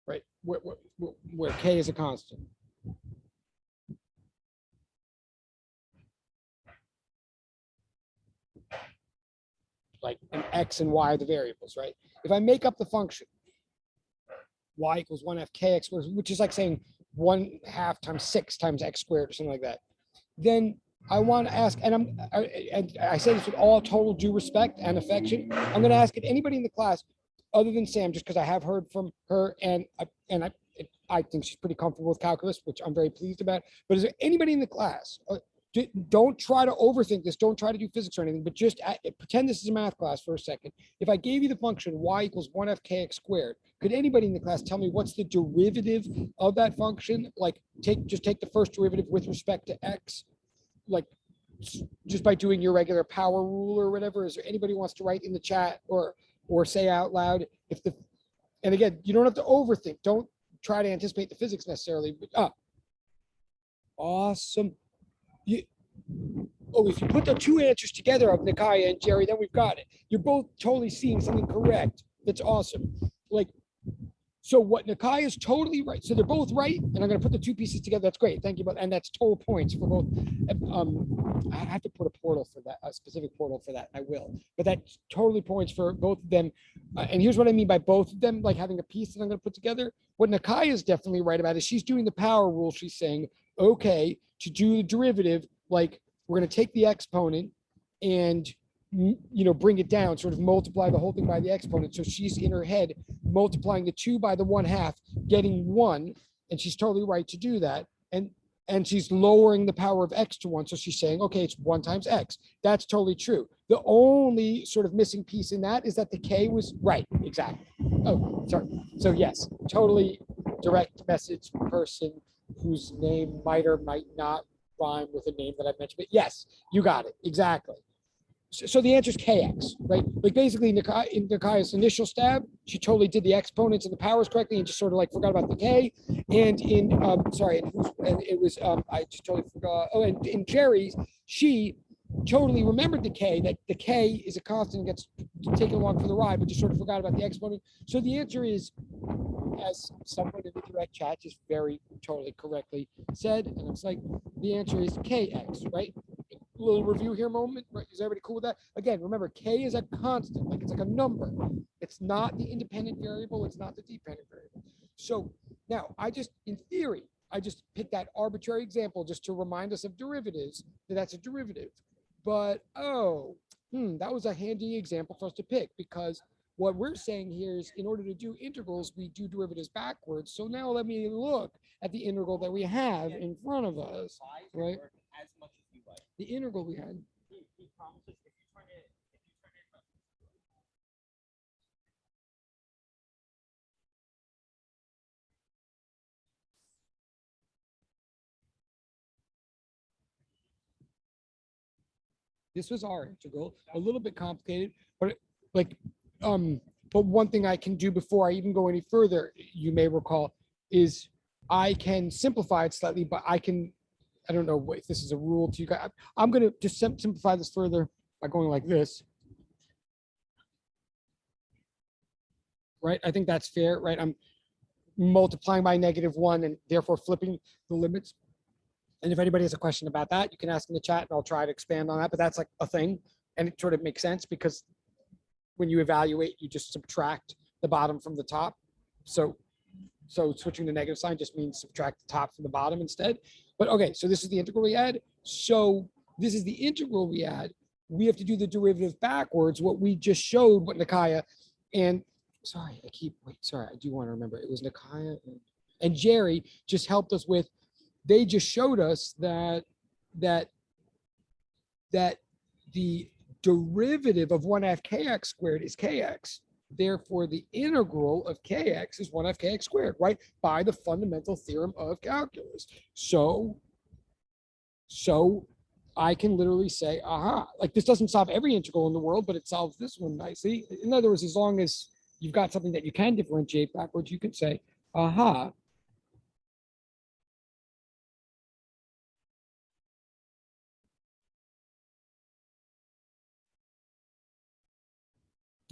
right? Where k is a constant. Like an x and y are the variables, right? If I make up the function y equals 1/2 kx squared, which is like saying 1/2 times 6 times x squared or something like that, then I want to ask, and I say this with all total due respect and affection, I'm going to ask if anybody in the class, other than Sam, just because I have heard from her and I think she's pretty comfortable with calculus, which I'm very pleased about. But is there anybody in the class? Don't try to overthink this. Don't try to do physics or anything, but just pretend this is a math class for a second. If I gave you the function y equals 1/2 kx squared, could anybody in the class tell me what's the derivative of that function? Like just take the first derivative with respect to x, like just by doing your regular power rule or whatever. Is there anybody who wants to write in the chat or say out loud if the, and again, you don't have to overthink. Don't try to anticipate the physics necessarily, but awesome. If you put the two answers together of Nikaya and Jerry, then we've got it. You're both totally seeing something correct. That's awesome. Like, so what Nikaya is totally right. So they're both right, and I'm going to put the two pieces together. That's great. Thank you. And that's total points for both. I have to put a portal for that, a specific portal for that. I will. But that's totally points for both of them. And here's what I mean by both of them, like having a piece that I'm going to put together. What Nikaya is definitely right about is she's doing the power rule. She's saying, okay, to do the derivative, like we're going to take the exponent and bring it down, sort of multiply the whole thing by the exponent. So she's in her head multiplying the 2 by the 1/2, getting 1, and she's totally right to do that. And she's lowering the power of x to 1. So she's saying, okay, it's 1 times x. That's totally true. The only sort of missing piece in that is that the k was right. Exactly. Oh, sorry. So yes, totally direct message person whose name might or might not rhyme with a name that I mentioned. But yes, you got it. Exactly. So the answer is kx, right? Like basically in Nikaya's initial stab, she totally did the exponents and the powers correctly and just sort of like forgot about the k. And in, it was, I just totally forgot. Oh, and in Jerry's, she totally remembered the k, that the k is a constant, gets taken along for the ride, but just sort of forgot about the exponent. So the answer is, as someone in the direct chat just very totally correctly said, and it's like, the answer is kx, right? Little review here moment, right? Is everybody cool with that? Again, remember, k is a constant, like it's like a number. It's not the independent variable, it's not the dependent variable. So now in theory, I just picked that arbitrary example just to remind us of derivatives, that's a derivative. But that was a handy example for us to pick, because what we're saying here is in order to do integrals, we do derivatives backwards. So now let me look at the integral that we have in front of us, right? The integral we had. He promises if you turn it. This was our integral, a little bit complicated, but but one thing I can do before I even go any further, you may recall, is I can simplify it slightly, but I don't know if this is a rule to you guys. I'm going to just simplify this further by going like this. Right? I think that's fair, right? I'm multiplying by -1 and therefore flipping the limits. And if anybody has a question about that, you can ask in the chat and I'll try to expand on that, but that's like a thing. And it sort of makes sense because when you evaluate, you just subtract the bottom from the top. So switching to negative sign just means subtract the top from the bottom instead. But okay, so this is the integral we had. So this is the integral we had. We have to do the derivative backwards, what we just showed, what Nikaya and sorry, I do want to remember. It was Nikaya and Jerry just helped us with. They just showed us that the derivative of 1/2 kx squared is kx. Therefore, the integral of kx is 1/2 kx squared, right? By the fundamental theorem of calculus. So I can literally say, aha, like this doesn't solve every integral in the world, but it solves this one nicely. In other words, as long as you've got something that you can differentiate backwards, you can say, aha.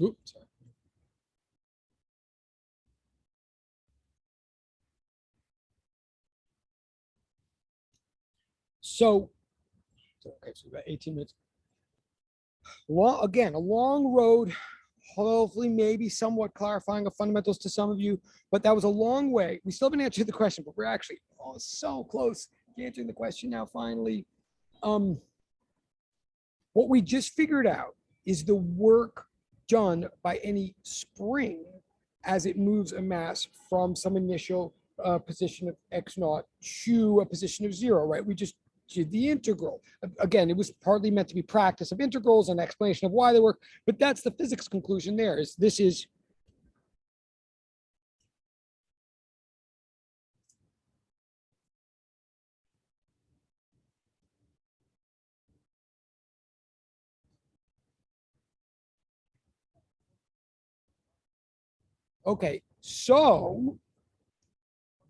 Oops, sorry. So, okay, so about 18 minutes. Well, again, a long road, hopefully maybe somewhat clarifying of fundamentals to some of you, but that was a long way. We still haven't answered the question, but we're actually so close to answering the question now finally. What we just figured out is the work done by any spring as it moves a mass from some initial position of x naught to a position of 0, right? We just did the integral. Again, it was partly meant to be practice of integrals and explanation of why they work, but that's the physics conclusion there is this is okay. So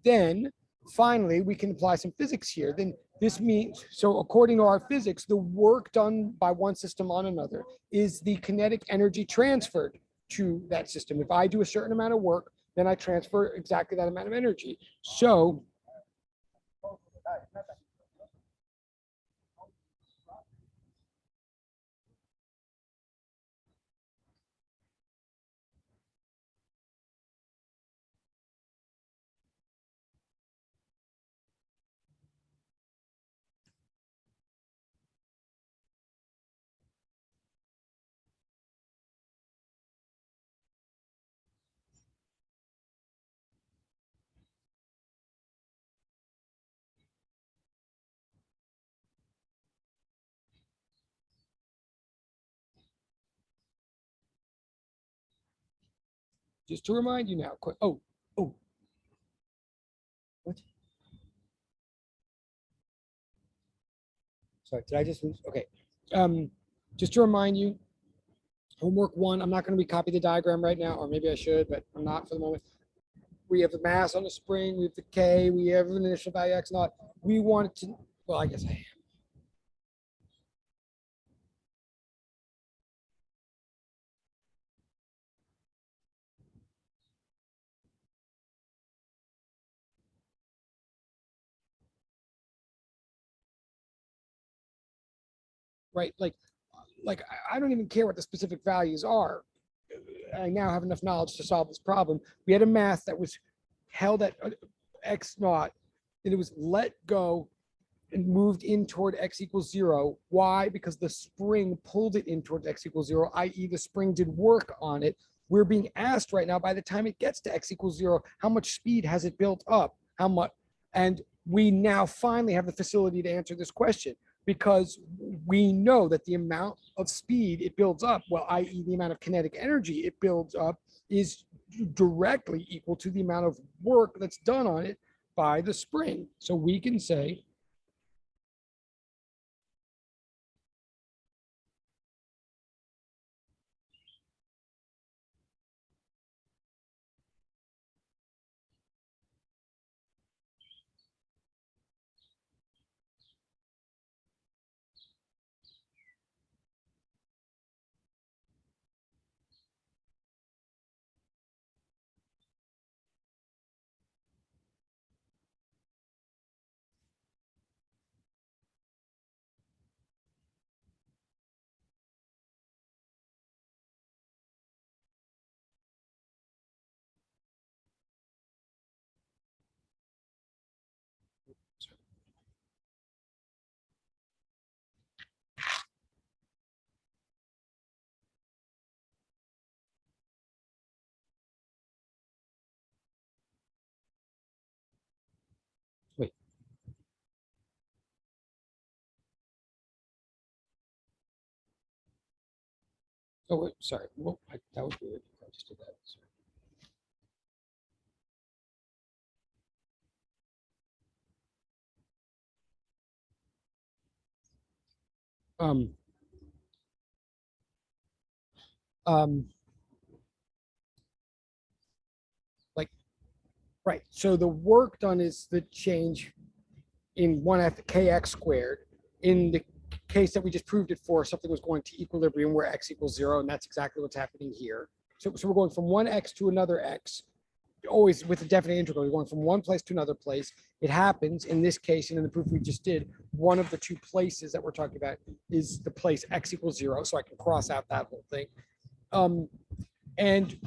then finally we can apply some physics here. Then this means, so according to our physics, the work done by one system on another is the kinetic energy transferred to that system. If I do a certain amount of work, then I transfer exactly that amount of energy. So just to remind you now, quick. Oh, what? Sorry, did I just lose? Okay. Just to remind you, homework one, I'm not going to recopy the diagram right now, or maybe I should, but I'm not for the moment. We have the mass on the spring, we have the K, we have an initial value x naught. We want to, well, I guess I am. Right? Like I don't even care what the specific values are. I now have enough knowledge to solve this problem. We had a mass that was held at x naught, and it was let go and moved in toward x equals 0. Why? Because the spring pulled it in towards x equals 0, i.e. the spring did work on it. We're being asked right now, by the time it gets to x equals 0, how much speed has it built up? How much? And we now finally have the facility to answer this question because we know that the amount of speed it builds up, well, i.e. the amount of kinetic energy it builds up, is directly equal to the amount of work that's done on it by the spring. So we can say wait. Oh, wait, sorry. Well, that was weird. I just did that. Sorry. Um, um, like, right. So the work done is the change in 1f kx squared. In the case that we just proved it for, something was going to equilibrium where x equals 0, and that's exactly what's happening here. So we're going from one x to another x, always with a definite integral. We're going from one place to another place. It happens in this case, and in the proof we just did, one of the two places that we're talking about is the place x equals 0, so I can cross out that whole thing. And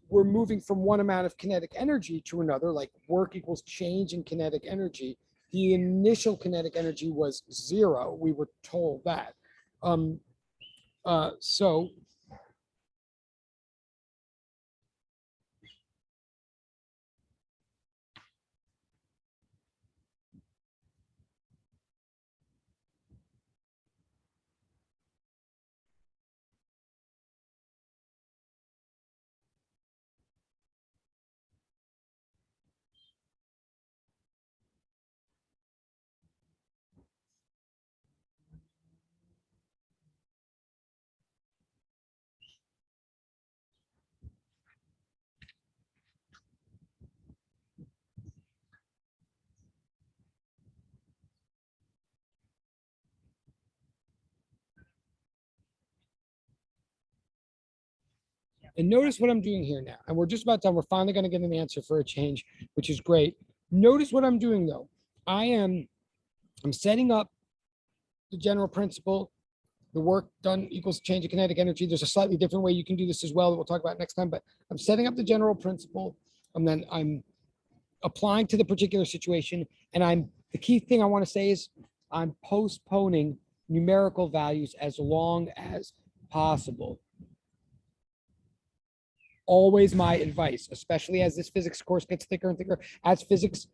we're moving from one amount of kinetic energy to another, like work equals change in kinetic energy. The initial kinetic energy was 0. We were told that. So and notice what I'm doing here now. And we're just about done. We're finally going to get an answer for a change, which is great. Notice what I'm doing though. I'm setting up the general principle. The work done equals change of kinetic energy. There's a slightly different way you can do this as well that we'll talk about next time, but I'm setting up the general principle, and then I'm applying to the particular situation. And the key thing I want to say is I'm postponing numerical values as long as possible. Always my advice, especially as this physics course gets thicker and thicker, as physics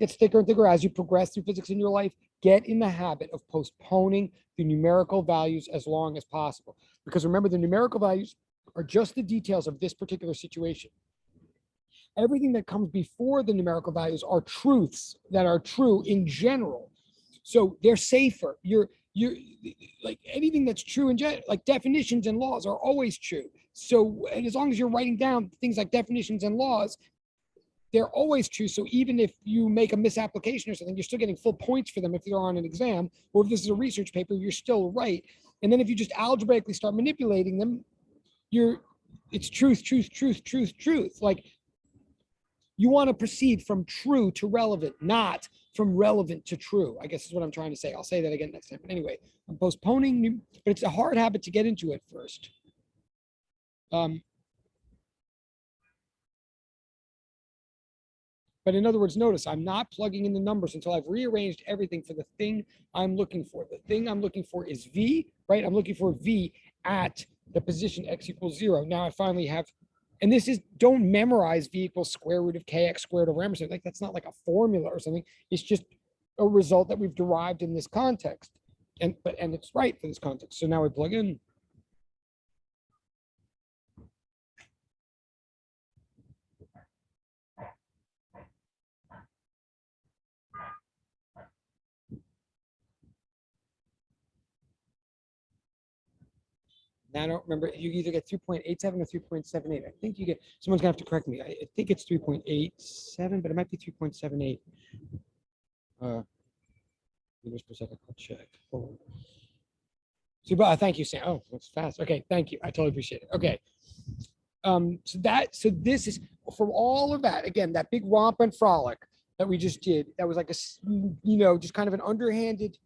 gets thicker and thicker, as you progress through physics in your life, get in the habit of postponing the numerical values as long as possible. Because remember, the numerical values are just the details of this particular situation. Everything that comes before the numerical values are truths that are true in general. So they're safer. You're like anything that's true in general, like definitions and laws are always true. So, and as long as you're writing down things like definitions and laws, they're always true. So even if you make a misapplication or something, you're still getting full points for them if you're on an exam, or if this is a research paper, you're still right. And then if you just algebraically start manipulating them, it's truth, truth, truth, truth, truth. Like you want to proceed from true to relevant, not from relevant to true, I guess is what I'm trying to say. I'll say that again next time. But anyway, I'm postponing, but it's a hard habit to get into at first. But in other words, notice I'm not plugging in the numbers until I've rearranged everything for the thing I'm looking for. The thing I'm looking for is V, right? I'm looking for V at the position x equals 0. Now I finally have, and this is, don't memorize V equals square root of kx squared over m or something. Like that's not like a formula or something. It's just a result that we've derived in this context. And it's right for this context. So now we plug in. Now I don't remember. You either get 3.87 or 3.78. I think you get, someone's gonna have to correct me. I think it's 3.87, but it might be 3.78. Meters per second. I'll check. So, thank you, Sam. Oh, that's fast. Okay, thank you. I totally appreciate it. Okay. So this is from all of that, again, that big romp and frolic that we just did, that was like just kind of an underhanded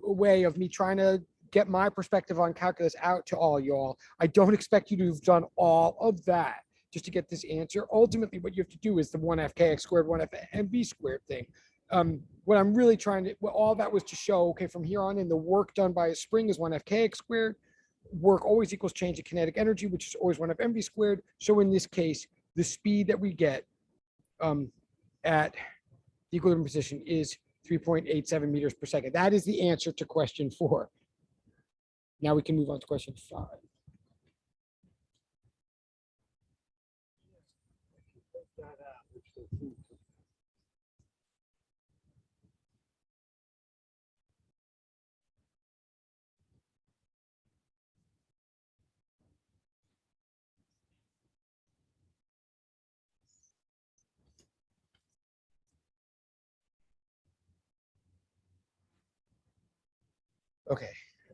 way of me trying to get my perspective on calculus out to all y'all. I don't expect you to have done all of that just to get this answer. Ultimately, what you have to do is the 1f kx squared, 1f mv squared thing. What I'm really trying to, all that was to show, okay, from here on in, the work done by a spring is 1f kx squared. Work always equals change of kinetic energy, which is always 1f mv squared. So in this case, the speed that we get at the equilibrium position is 3.87 meters per second. That is the answer to question 4. Now we can move on to question 5. Okay,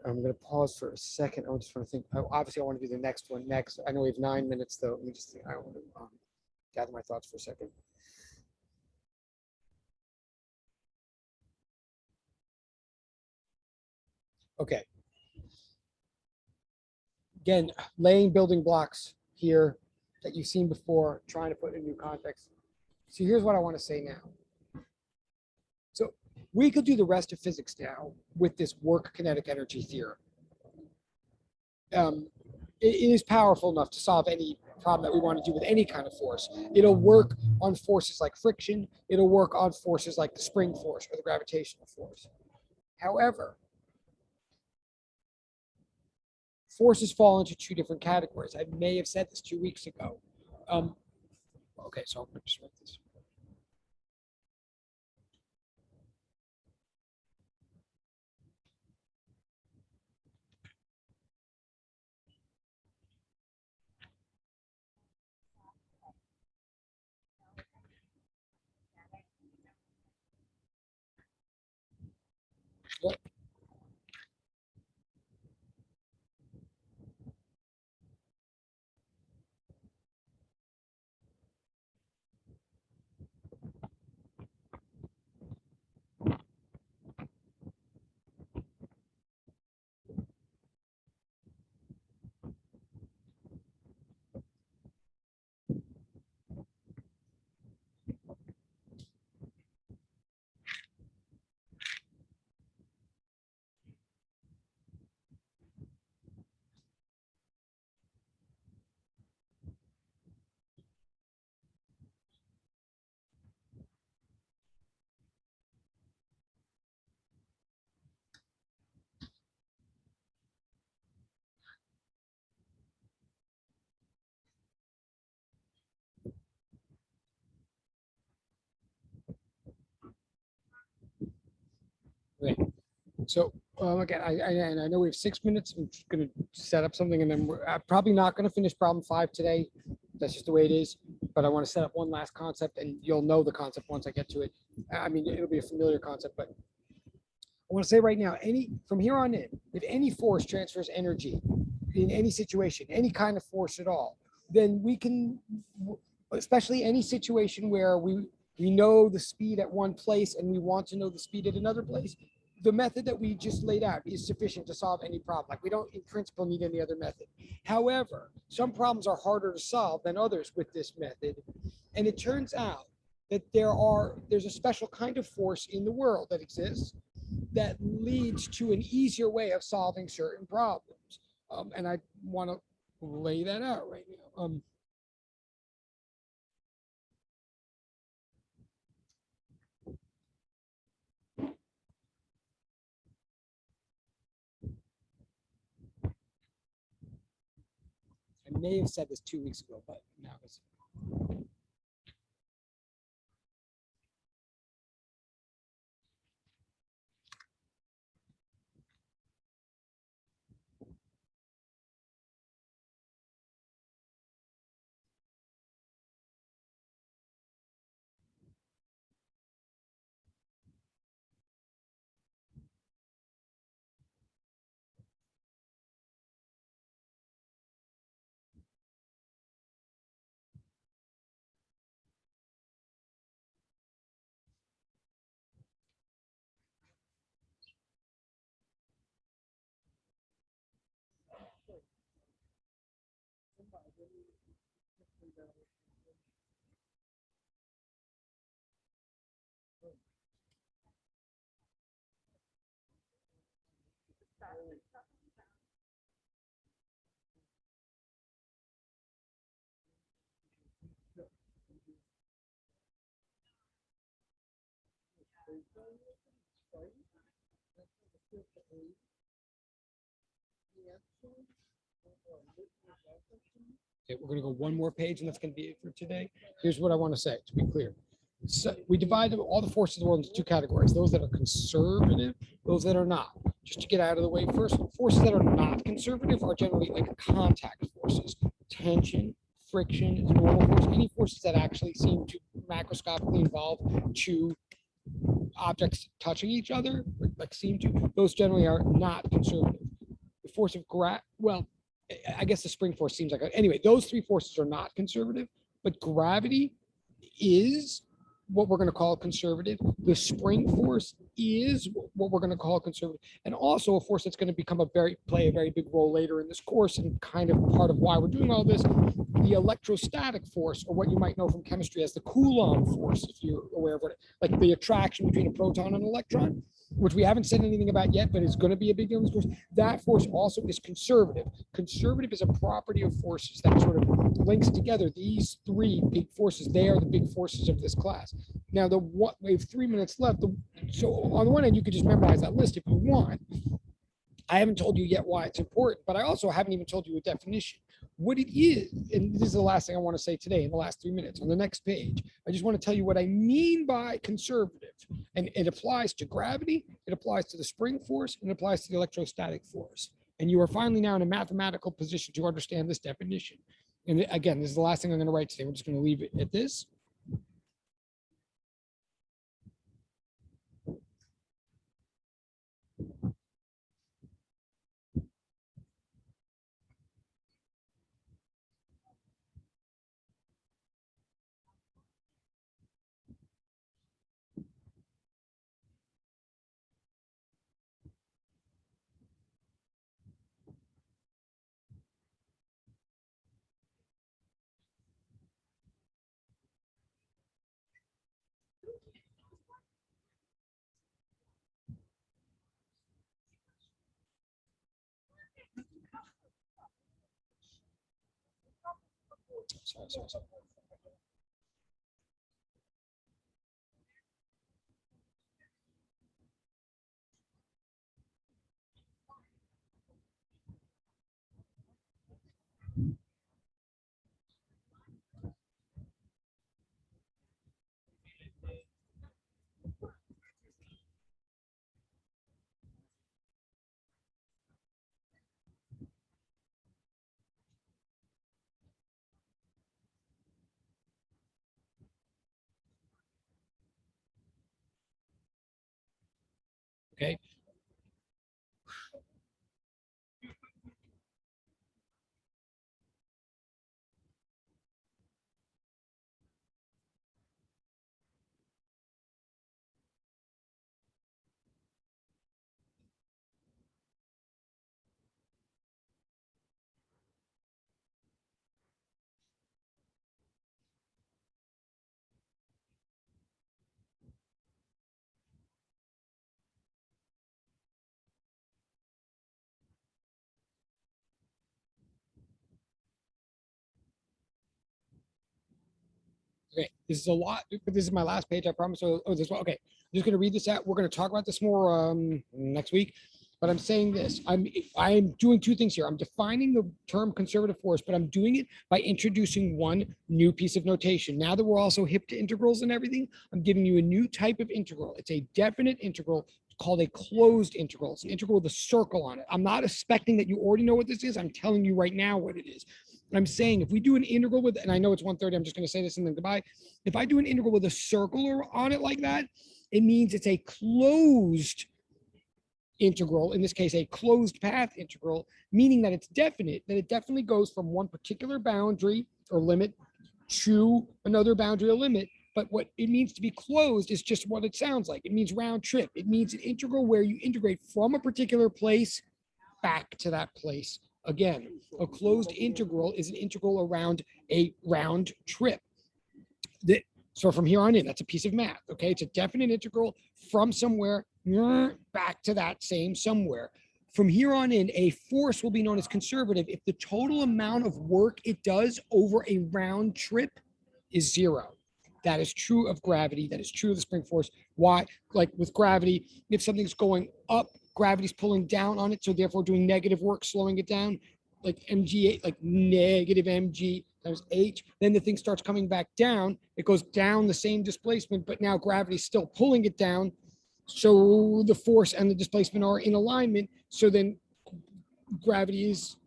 I'm gonna pause for a second. I just want to think. Obviously, I want to do the next one next. I know we have 9 minutes though. Let me just think. I want to gather my thoughts for a second. Okay. Again, laying building blocks here that you've seen before, trying to put in a new context. So here's what I want to say now. So we could do the rest of physics now with this work kinetic energy theorem. It is powerful enough to solve any problem that we want to do with any kind of force. It'll work on forces like friction. It'll work on forces like the spring force or the gravitational force. However, forces fall into 2 different categories. I may have said this 2 weeks ago. Okay, so I'm going to just write this. Yep. Right. So again, I know we have 6 minutes. I'm just going to set up something, and then I'm probably not going to finish problem 5 today. That's just the way it is. But I want to set up one last concept, and you'll know the concept once I get to it. I mean, it'll be a familiar concept, but I want to say right now, from here on in, if any force transfers energy in any situation, any kind of force at all, then we can, especially any situation where we know the speed at one place and we want to know the speed at another place, the method that we just laid out is sufficient to solve any problem. Like, we don't in principle need any other method. However, some problems are harder to solve than others with this method. And it turns out that there's a special kind of force in the world that exists that leads to an easier way of solving certain problems. And I want to lay that out right now. I may have said this 2 weeks ago, but now it's. Okay, we're going to go one more page, and that's going to be it for today. Here's what I want to say to be clear. So we divide all the forces of the world into 2 categories: those that are conservative, those that are not. Just to get out of the way first, forces that are not conservative are generally like contact forces, tension, friction, normal force, any forces that actually seem to macroscopically involve 2 objects touching each other, like seem to, those generally are not conservative. The force of well, I guess the spring force seems like, anyway, those three forces are not conservative, but gravity is what we're going to call conservative. The spring force is what we're going to call conservative, and also a force that's going to play a very big role later in this course, and kind of part of why we're doing all this, the electrostatic force, or what you might know from chemistry as the Coulomb force, if you're aware of what like the attraction between a proton and an electron, which we haven't said anything about yet, but it's going to be a big deal in this course. That force also is conservative. Conservative is a property of forces that sort of links together these three big forces. They are the big forces of this class. Now, we have 3 minutes left. So on the one hand, you could just memorize that list if you want. I haven't told you yet why it's important, but I also haven't even told you a definition. What it is, and this is the last thing I want to say today in the last 3 minutes. On the next page, I just want to tell you what I mean by conservative. And it applies to gravity, it applies to the spring force, and it applies to the electrostatic force. And you are finally now in a mathematical position to understand this definition. And again, this is the last thing I'm going to write today. We're just going to leave it at this. Sorry. Okay. Okay, this is a lot, but this is my last page, I promise. Oh, this one. Okay, I'm just going to read this out. We're going to talk about this more next week. But I'm saying this, I'm doing two things here. I'm defining the term conservative force, but I'm doing it by introducing one new piece of notation. Now that we're also hip to integrals and everything, I'm giving you a new type of integral. It's a definite integral called a closed integral. It's an integral with a circle on it. I'm not expecting that you already know what this is. I'm telling you right now what it is. I'm saying if we do an integral with, and I know it's 1:30, I'm just going to say this and then goodbye. If I do an integral with a circle on it like that, it means it's a closed integral, in this case, a closed path integral, meaning that it's definite, that it definitely goes from one particular boundary or limit to another boundary or limit. But what it means to be closed is just what it sounds like. It means round trip. It means an integral where you integrate from a particular place back to that place again. A closed integral is an integral around a round trip. So from here on in, that's a piece of math, okay? It's a definite integral from somewhere back to that same somewhere. From here on in, a force will be known as conservative if the total amount of work it does over a round trip is zero. That is true of gravity. That is true of the spring force. Why? Like with gravity, if something's going up, gravity's pulling down on it, so therefore doing negative work, slowing it down, like mg, like negative mg times h, then the thing starts coming back down. It goes down the same displacement, but now gravity's still pulling it down. So the force and the displacement are in alignment. So then gravity is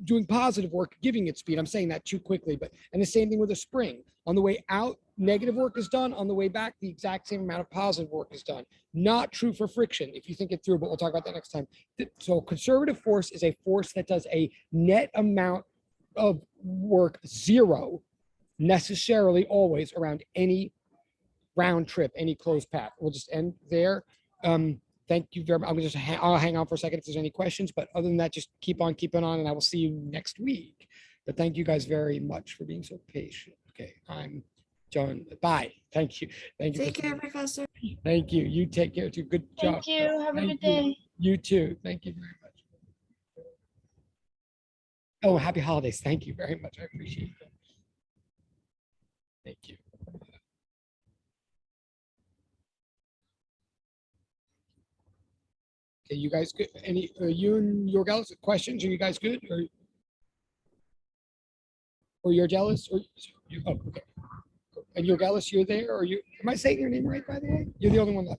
doing positive work, giving it speed. I'm saying that too quickly, but, and the same thing with a spring. On the way out, negative work is done, on the way back, the exact same amount of positive work is done. Not true for friction, if you think it through, but we'll talk about that next time. So conservative force is a force that does a net amount of work zero, necessarily always around any round trip, any closed path. We'll just end there. Thank you very much. I'll hang on for a second if there's any questions, but other than that, just keep on keeping on, and I will see you next week. But thank you guys very much for being so patient. Okay, I'm John. Bye. Thank you. Thank you. Take care, Professor. Thank you. You take care too. Good job. Thank you. Have a Thank good you. day. You too. Thank you very much. Oh, happy holidays. Thank you very much. I appreciate that. Thank you. Okay, you guys good? Any, you and your gals questions? Are you guys good? Or you're jealous? Or you, oh, okay. And you're jealous, you're there? Or you, am I saying your name right, by the way? You're the only one that,